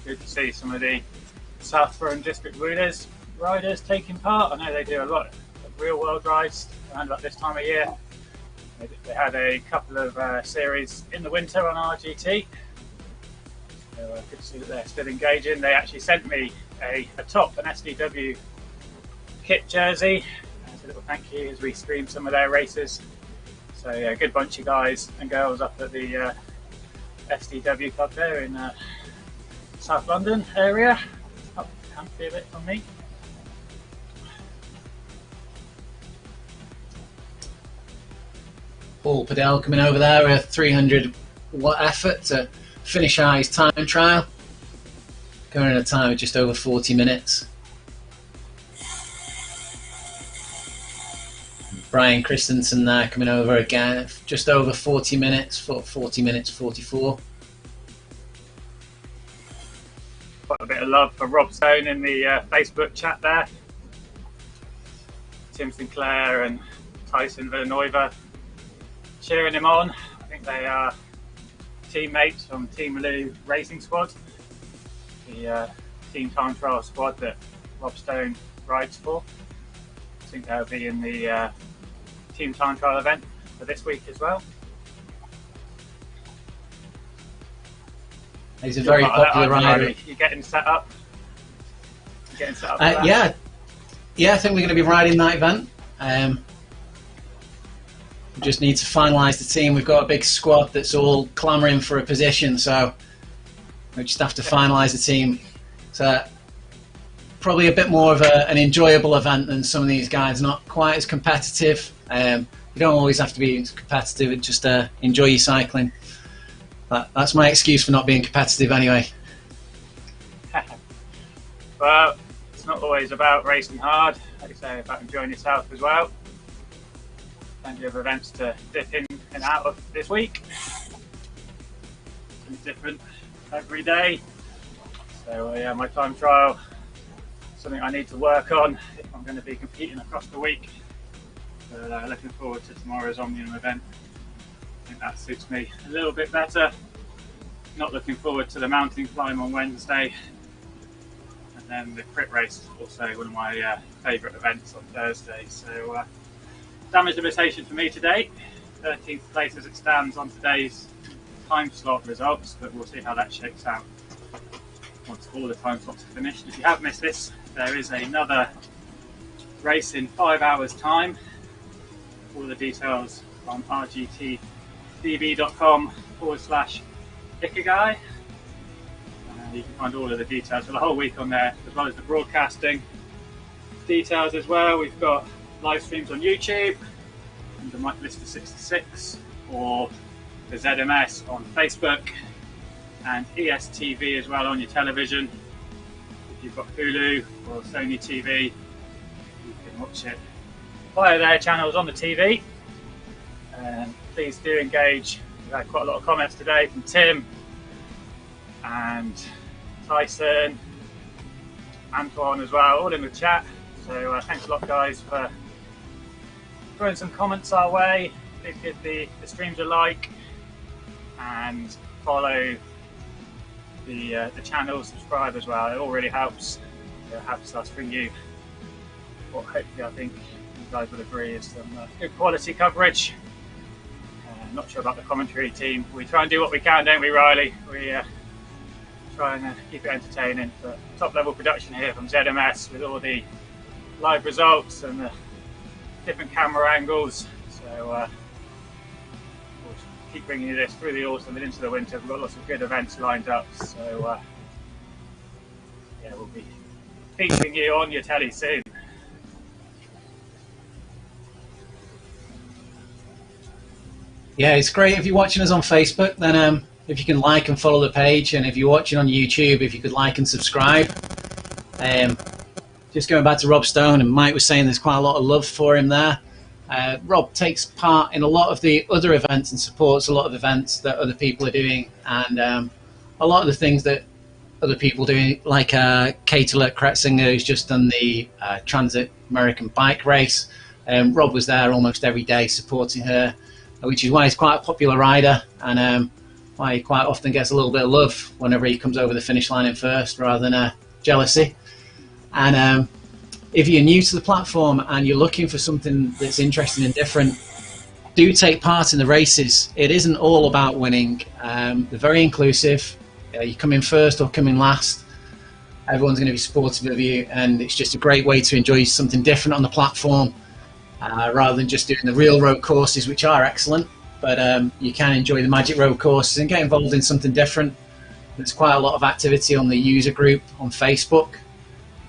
Good to see some of the Southbourne District riders taking part. I know they do a lot of real world rides around about this time of year. They had a couple of series in the winter on RGT. So good to see that they're still engaging. They actually sent me an SDW kit jersey as a little thank you as we streamed some of their races. So yeah, a good bunch of guys and girls up at the SDW club there in South London area. Up the country a bit from me. Paul Padell coming over there with a 300 watt effort to finish out his time trial. Going in a time of just over 40 minutes. Brian Christensen there coming over again, just over 40 minutes, 40 minutes 44. Got a bit of love for Rob Stone in the Facebook chat there. Tim Sinclair and Tyson Villanueva cheering him on. I think they are teammates from Team Lou Racing Squad, the team time trial squad that Rob Stone rides for. I think they'll be in the team time trial event for this week as well. He's a very popular rider. You're getting set up? Yeah, I think we're going to be riding that event. We just need to finalise the team. We've got a big squad that's all clamouring for a position, so we just have to finalise the team. So probably a bit more of an enjoyable event than some of these guys. Not quite as competitive. You don't always have to be competitive. Just enjoy your cycling. That's my excuse for not being competitive anyway. Well, it's not not always about racing hard, like I say, about enjoying yourself as well. Plenty of events to dip in and out of this week. It's different every day. So yeah, my time trial, something I need to work on if I'm going to be competing across the week. But looking forward to tomorrow's Omnium event. I think that suits me a little bit better. Not looking forward to the mountain climb on Wednesday. And then the crit race, also one of my favourite events on Thursday. So damage limitation for me today. 13th place as it stands on today's time slot results, but we'll see how that shakes out once all the time slots are finished. If you have missed this, there is another race in 5 hours time. All the details on rgtdb.com/Ikigai. You can find all of the details for the whole week on there, as well as the broadcasting details as well. We've got live streams on YouTube, under Mike Lister 66, or the ZMS on Facebook, and ESTV as well on your television. If you've got Hulu or Sony TV, you can watch it via their channels on the TV. And please do engage. We've had quite a lot of comments today from Tim and Tyson, Antoine as well, all in the chat. So thanks a lot, guys, for throwing some comments our way. Please give the streams a like and follow the channel, subscribe as well. It all really helps. It helps us bring you what hopefully I think you guys would agree is some good quality coverage. Not sure about the commentary team. We try and do what we can, don't we, Riley? We try and keep it entertaining. But top level production here from ZMS with all the live results and the different camera angles. So we'll keep bringing you this through the autumn and into the winter. We've got lots of good events lined up. So yeah, we'll be featuring you on your telly soon. Yeah, it's great if you're watching us on Facebook, then if you can like and follow the page, and if you're watching on YouTube, if you could like and subscribe. Just going back to Rob Stone, and Mike was saying there's quite a lot of love for him there. Rob takes part in a lot of the other events and supports a lot of events that other people are doing, and a lot of the things that other people are doing, like Kate Kretzinger, who's just done the Transit American Bike Race. Rob was there almost every day supporting her, which is why he's quite a popular rider, and why he quite often gets a little bit of love whenever he comes over the finish line in first, rather than jealousy. And if you're new to the platform and you're looking for something that's interesting and different, do take part in the races. It isn't all about winning. They're very inclusive. You come in first or come in last, everyone's going to be supportive of you, and it's just a great way to enjoy something different on the platform. Rather than just doing the real road courses, which are excellent, but you can enjoy the Magic Road courses and get involved in something different. There's quite a lot of activity on the user group on Facebook,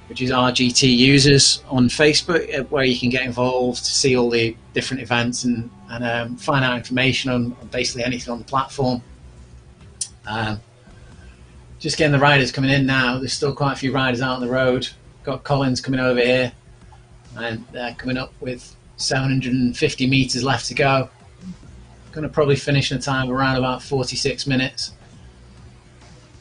which is RGT Users on Facebook, where you can get involved, see all the different events, and find out information on basically anything on the platform. Just getting the riders coming in now. There's still quite a few riders out on the road. Got Collins coming over here, and they're coming up with 750 meters left to go. Going to probably finish in a time of around about 46 minutes.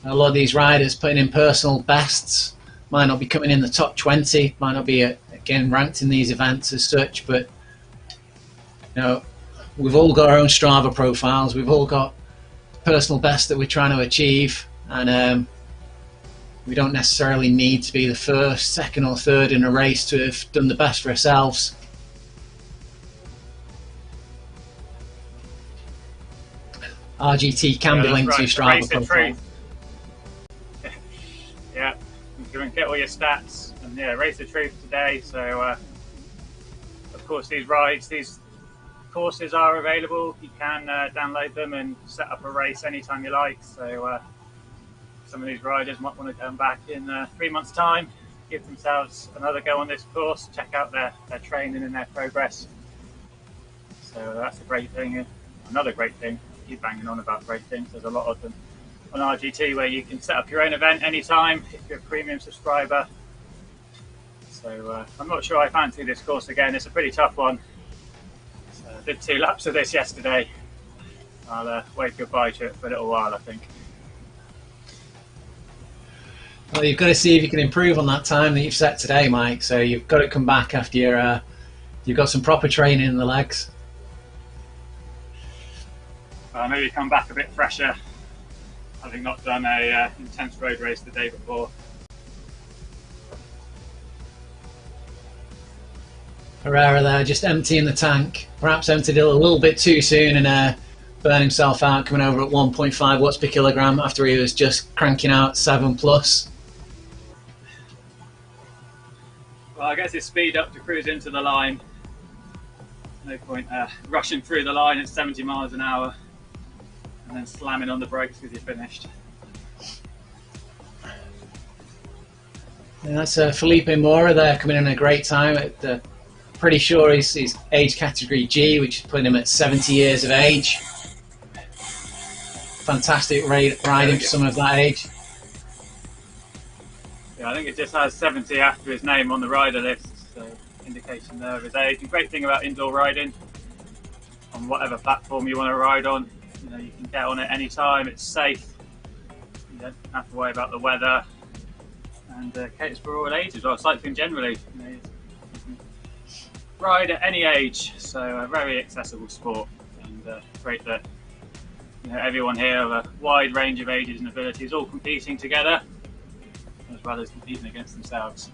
A lot of these riders putting in personal bests, might not be coming in the top 20, might not be again ranked in these events as such, but you know, we've all got our own Strava profiles, we've all got personal best that we're trying to achieve, and we don't necessarily need to be the first, second or third in a race to have done the best for ourselves. RGT can be linked to Strava profile. Yeah, you can get all your stats, and yeah, Race the Truth today. So of course these courses are available. You can download them and set up a race anytime you like. So some of these riders might want to come back in 3 months' time, give themselves another go on this course, check out their training and their progress. So that's a great thing. Another great thing, I keep banging on about great things, there's a lot of them on RGT where you can set up your own event anytime if you're a premium subscriber. So I'm not sure I fancy this course again. It's a pretty tough one. So I did 2 laps of this yesterday. I'll wave goodbye to it for a little while, I think. Well, you've got to see if you can improve on that time that you've set today, Mike. So you've got to come back after you've got some proper training in the legs. Maybe come back a bit fresher, having not done a intense road race the day before. Herrera there, just emptying the tank. Perhaps emptied it a little bit too soon and burned himself out, coming over at 1.5 watts per kilogram after he was just cranking out 7+. Well, I guess it's speed up to cruise into the line. No point rushing through the line at 70 miles an hour and then slamming on the brakes because you're finished. And that's Felipe Mora there, coming in a great time. Pretty sure he's age category G, which is putting him at 70 years of age. Fantastic riding for someone of that age. Yeah, I think it just has 70 after his name on the rider list, so indication there of his age. The great thing about indoor riding, on whatever platform you want to ride on, you know, you can get on it any time. It's safe. You don't have to worry about the weather, and caters for all ages, or cycling generally. You know, you can ride at any age, so a very accessible sport, and great that everyone here of a wide range of ages and abilities all competing together, as well as competing against themselves.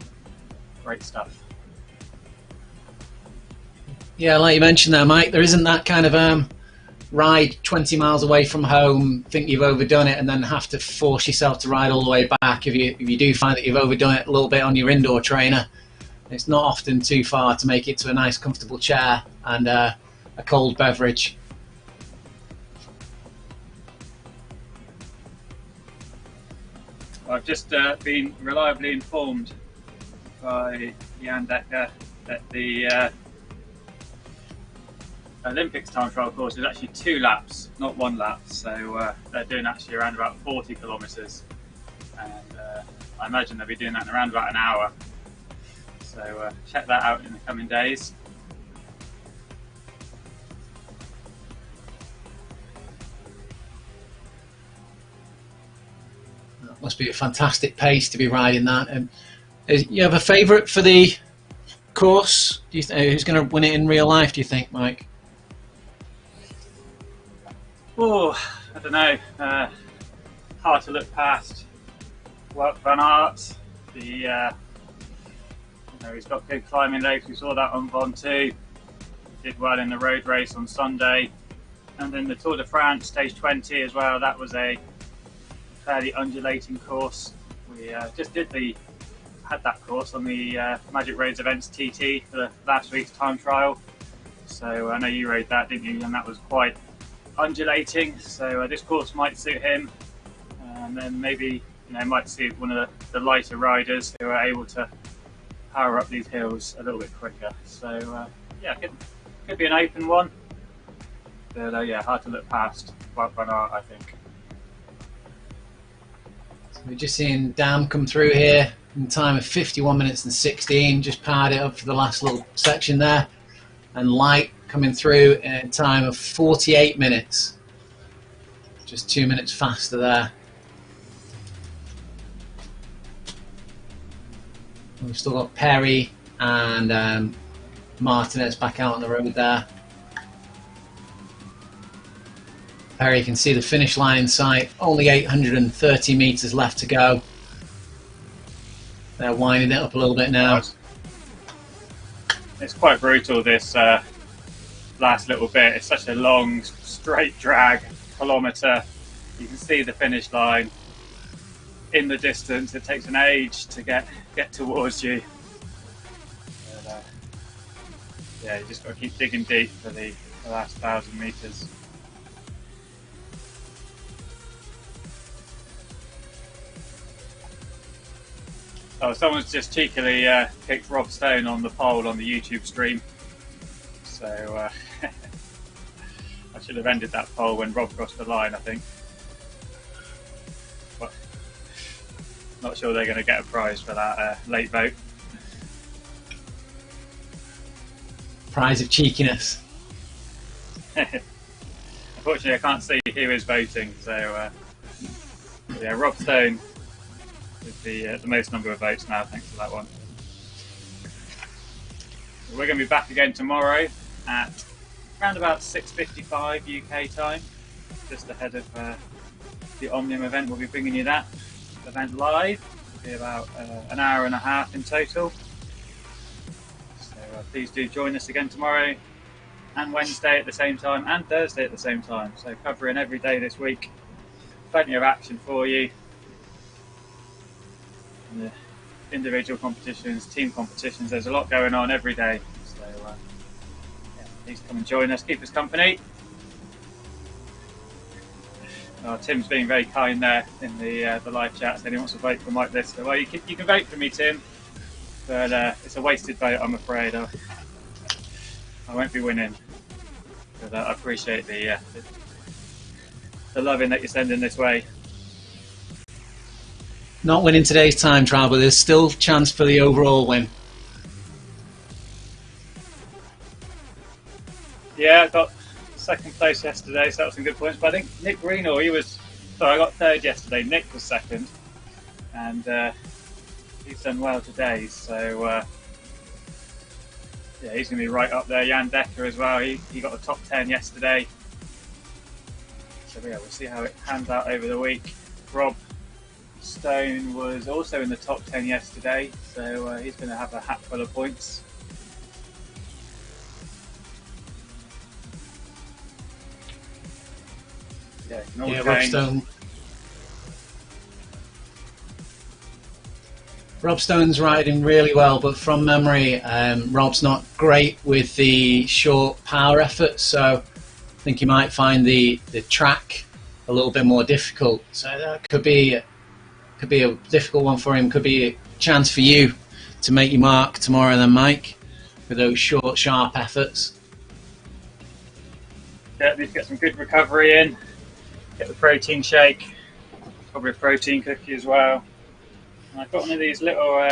Great stuff. Yeah, like you mentioned there, Mike, there isn't that kind of ride 20 miles away from home, think you've overdone it, and then have to force yourself to ride all the way back. If you do find that you've overdone it a little bit on your indoor trainer, it's not often too far to make it to a nice comfortable chair and a cold beverage. I've just been reliably informed by Jan Decker that the Olympics time trial course is actually 2 laps, not 1 lap. So they're doing actually around about 40 kilometres, and I imagine they'll be doing that in around about an hour. So check that out in the coming days. Must be a fantastic pace to be riding that. And you have a favourite for the course? Do you who's going to win it in real life, do you think, Mike? Oh, I don't know. Hard to look past Wout van Aert. He's got good climbing legs. We saw that on Fondo. Did well in the road race on Sunday, and then the Tour de France stage 20 as well. That was a fairly undulating course. We just had that course on the Magic Roads Events TT for the last week's time trial. So I know you rode that, didn't you? And that was quite undulating. So this course might suit him, and then maybe might suit one of the lighter riders who are able to power up these hills a little bit quicker. So yeah, could be an open one, but yeah, hard to look past Wout van Aert, I think. We're just seeing Dam come through here in time of 51 minutes and 16, just powered it up for the last little section there, and Light coming through in time of 48 minutes, just 2 minutes faster there. We've still got Perry and Martinez back out on the road there. Perry can see the finish line in sight, only 830 metres left to go. They're winding it up a little bit now. It's quite brutal, this last little bit. It's such a long, straight drag, kilometre. You can see the finish line in the distance. It takes an age to get towards you. But, yeah, you just got to keep digging deep for the last 1,000 metres. Oh, someone's just cheekily kicked Rob Stone on the pole on the YouTube stream. So I should have ended that poll when Rob crossed the line, I think. But not sure they're going to get a prize for that late vote. prize of cheekiness. Unfortunately, I can't see who is voting, so yeah, Rob Stone with the most number of votes now, thanks for that one. We're going to be back again tomorrow at around about 6:55 UK time, just ahead of the Omnium event. We'll be bringing you that event live. It'll be about an hour and a half in total. So please do join us again tomorrow and Wednesday at the same time and Thursday at the same time. So covering every day this week. Plenty of action for you. And the individual competitions, team competitions, there's a lot going on every day. So yeah, please come and join us, keep us company. Tim's being very kind there in the live chat, saying he wants to vote for Mike Lister. Well, you can vote for me, Tim, but it's a wasted vote, I'm afraid. I won't be winning, but I appreciate the loving that you're sending this way. Not winning today's time trial, but there's still chance for the overall win. Yeah, I got second place yesterday, so that was some good points. But I think Nick Greenall, I got third yesterday. Nick was second, and he's done well today. So yeah, he's going to be right up there. Jan Decker as well. He got the top 10 yesterday. So yeah, we'll see how it pans out over the week. Rob Stone was also in the top 10 yesterday, so he's going to have a hat full of points. Yeah, Rob Stone's riding really well, but from memory, Rob's not great with the short power effort, so I think you might find the track a little bit more difficult. So that could be a difficult one for him. Could be a chance for you to make your mark tomorrow, then, Mike, with those short, sharp efforts. Yeah, need to get some good recovery in. Get the protein shake, probably a protein cookie as well. And I've got one of these little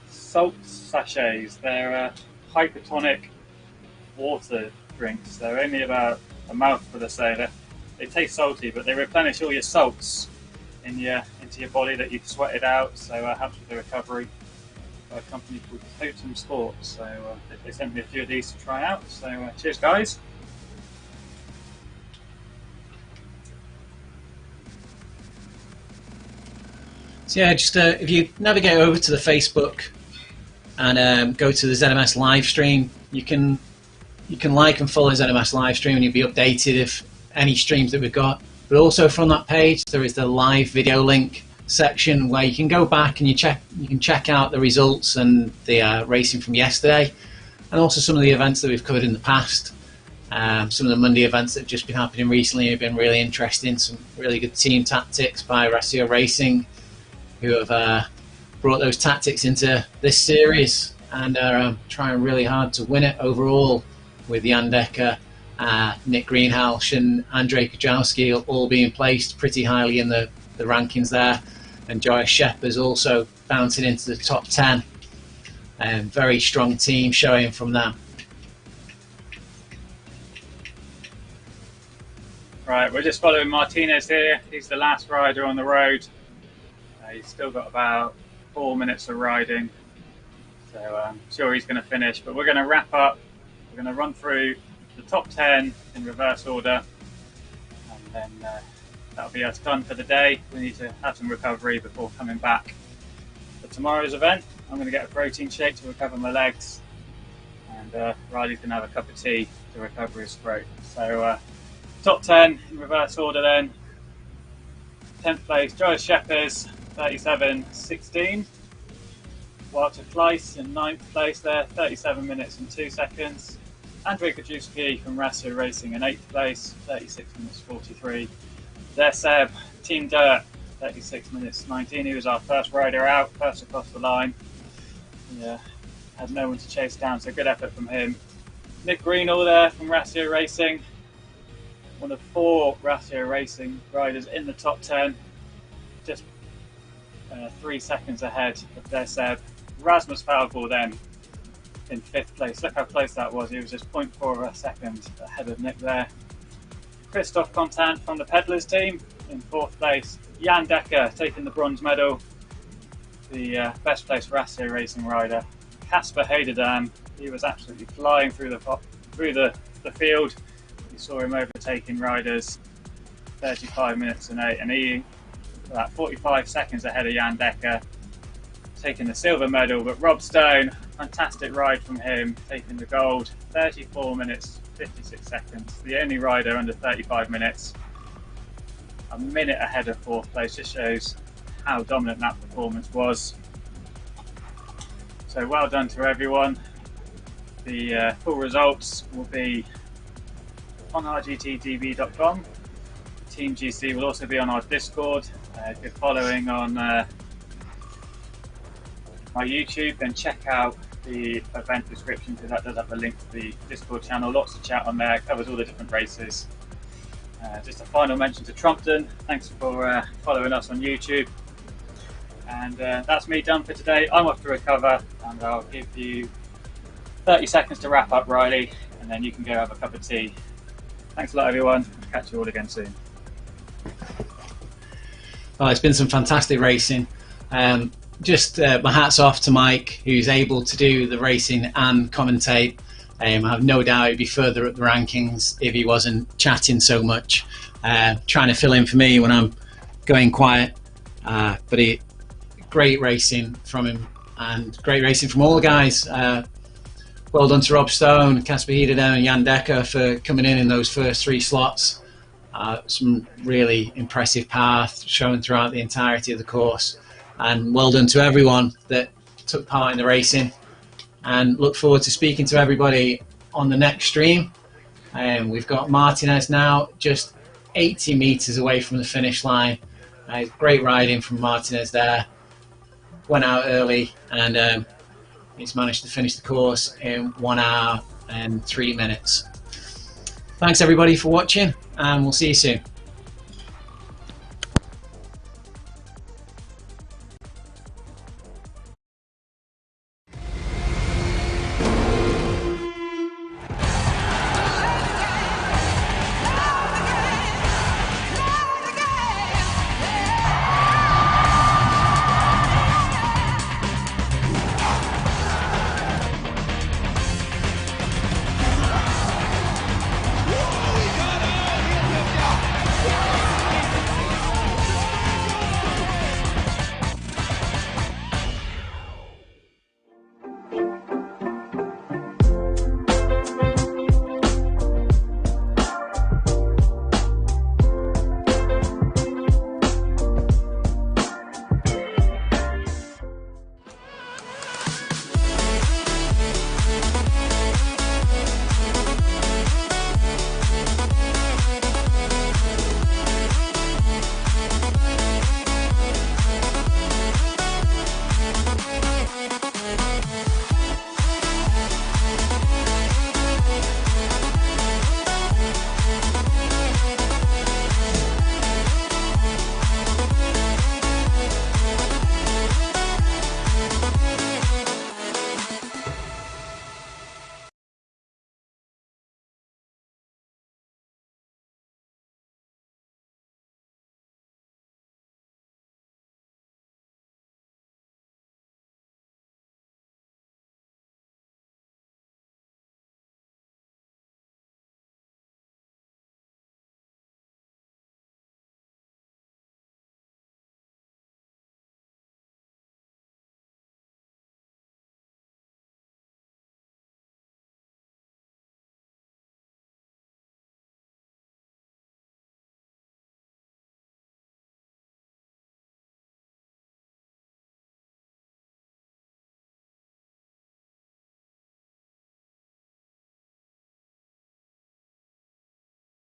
salt sachets. They're hypertonic water drinks. They're only about a mouthful or so. They taste salty, but they replenish all your salts into your body that you've sweated out. So it helps with the recovery. By a company called THU Sports. So they sent me a few of these to try out. So cheers, guys. So yeah, just if you navigate over to the Facebook and go to the ZMS live stream, you can like and follow ZMS live stream, and you'll be updated if any streams that we've got. But also from that page, there is the live video link section where you can go back and you can check out the results and the racing from yesterday, and also some of the events that we've covered in the past. Some of the Monday events that have just been happening recently have been really interesting. Some really good team tactics by Rasio Racing, who have brought those tactics into this series and are trying really hard to win it overall, with Jan Decker, Nick Greenhalgh and Andrzej Kujawski all being placed pretty highly in the rankings there, and Joyce Shepherd's also bouncing into the top 10. Very strong team showing from them. Right, we're just following Martinez here. He's the last rider on the road. He's still got about 4 minutes of riding, so I'm sure he's going to finish. But we're going to wrap up. We're going to run through the top 10 in reverse order, and then that'll be us done for the day. We need to have some recovery before coming back for tomorrow's event. I'm going to get a protein shake to recover my legs, and Riley's going to have a cup of tea to recover his throat. So top 10 in reverse order then. 10th place, Joyce Shepherd's, 37.16. Walter Kleiss in 9th place there, 37 minutes and 2 seconds. Andrzej Kujawski from Rasio Racing in 8th place, 36 minutes 43. Their Seb, Team Dirt, 36 minutes 19. He was our first rider out, first across the line. Yeah, had no one to chase down, so good effort from him. Nick Greenall there from Rasio Racing, one of 4 Rasio Racing riders in the top 10, just 3 seconds ahead of their Seb. Rasmus Falgor then in 5th place. Look how close that was. He was just 0.4 of a second ahead of Nick there. Christoph Contant from the Pedalers team in 4th place. Jan Decker taking the bronze medal, the best placed Rasio Racing rider. Casper Heiderdam, he was absolutely flying through the field. You saw him overtaking riders 35 minutes and 8, and he about 45 seconds ahead of Jan Decker, taking the silver medal. But Rob Stone, fantastic ride from him, taking the gold, 34 minutes 56 seconds, the only rider under 35 minutes, a minute ahead of 4th place. Just shows how dominant that performance was. So well done to everyone. The full results will be on rgtdb.com. Team GC will also be on our Discord. If you're following on my YouTube, then check out the event description, because that does have a link to the Discord channel. Lots of chat on there, covers all the different races. Just a final mention to Trumpton. Thanks for following us on YouTube. And that's me done for today. I'm off to recover, and I'll give you 30 seconds to wrap up, Riley, and then you can go have a cup of tea. Thanks a lot, everyone. Catch you all again soon. Well, it's been some fantastic racing. Just my hat's off to Mike, who's able to do the racing and commentate. I have no doubt he'd be further up the rankings if he wasn't chatting so much, trying to fill in for me when I'm going quiet. But great racing from him, and great racing from all the guys. Well done to Rob Stone, Casper Heiderdam and Jan Decker for coming in those first 3 slots. Some really impressive path shown throughout the entirety of the course. And well done to everyone that took part in the racing, and look forward to speaking to everybody on the next stream. We've got Martinez now just 80 meters away from the finish line. Great riding from Martinez there, went out early, and he's managed to finish the course in 1 hour and 3 minutes. Thanks everybody for watching, and we'll see you soon.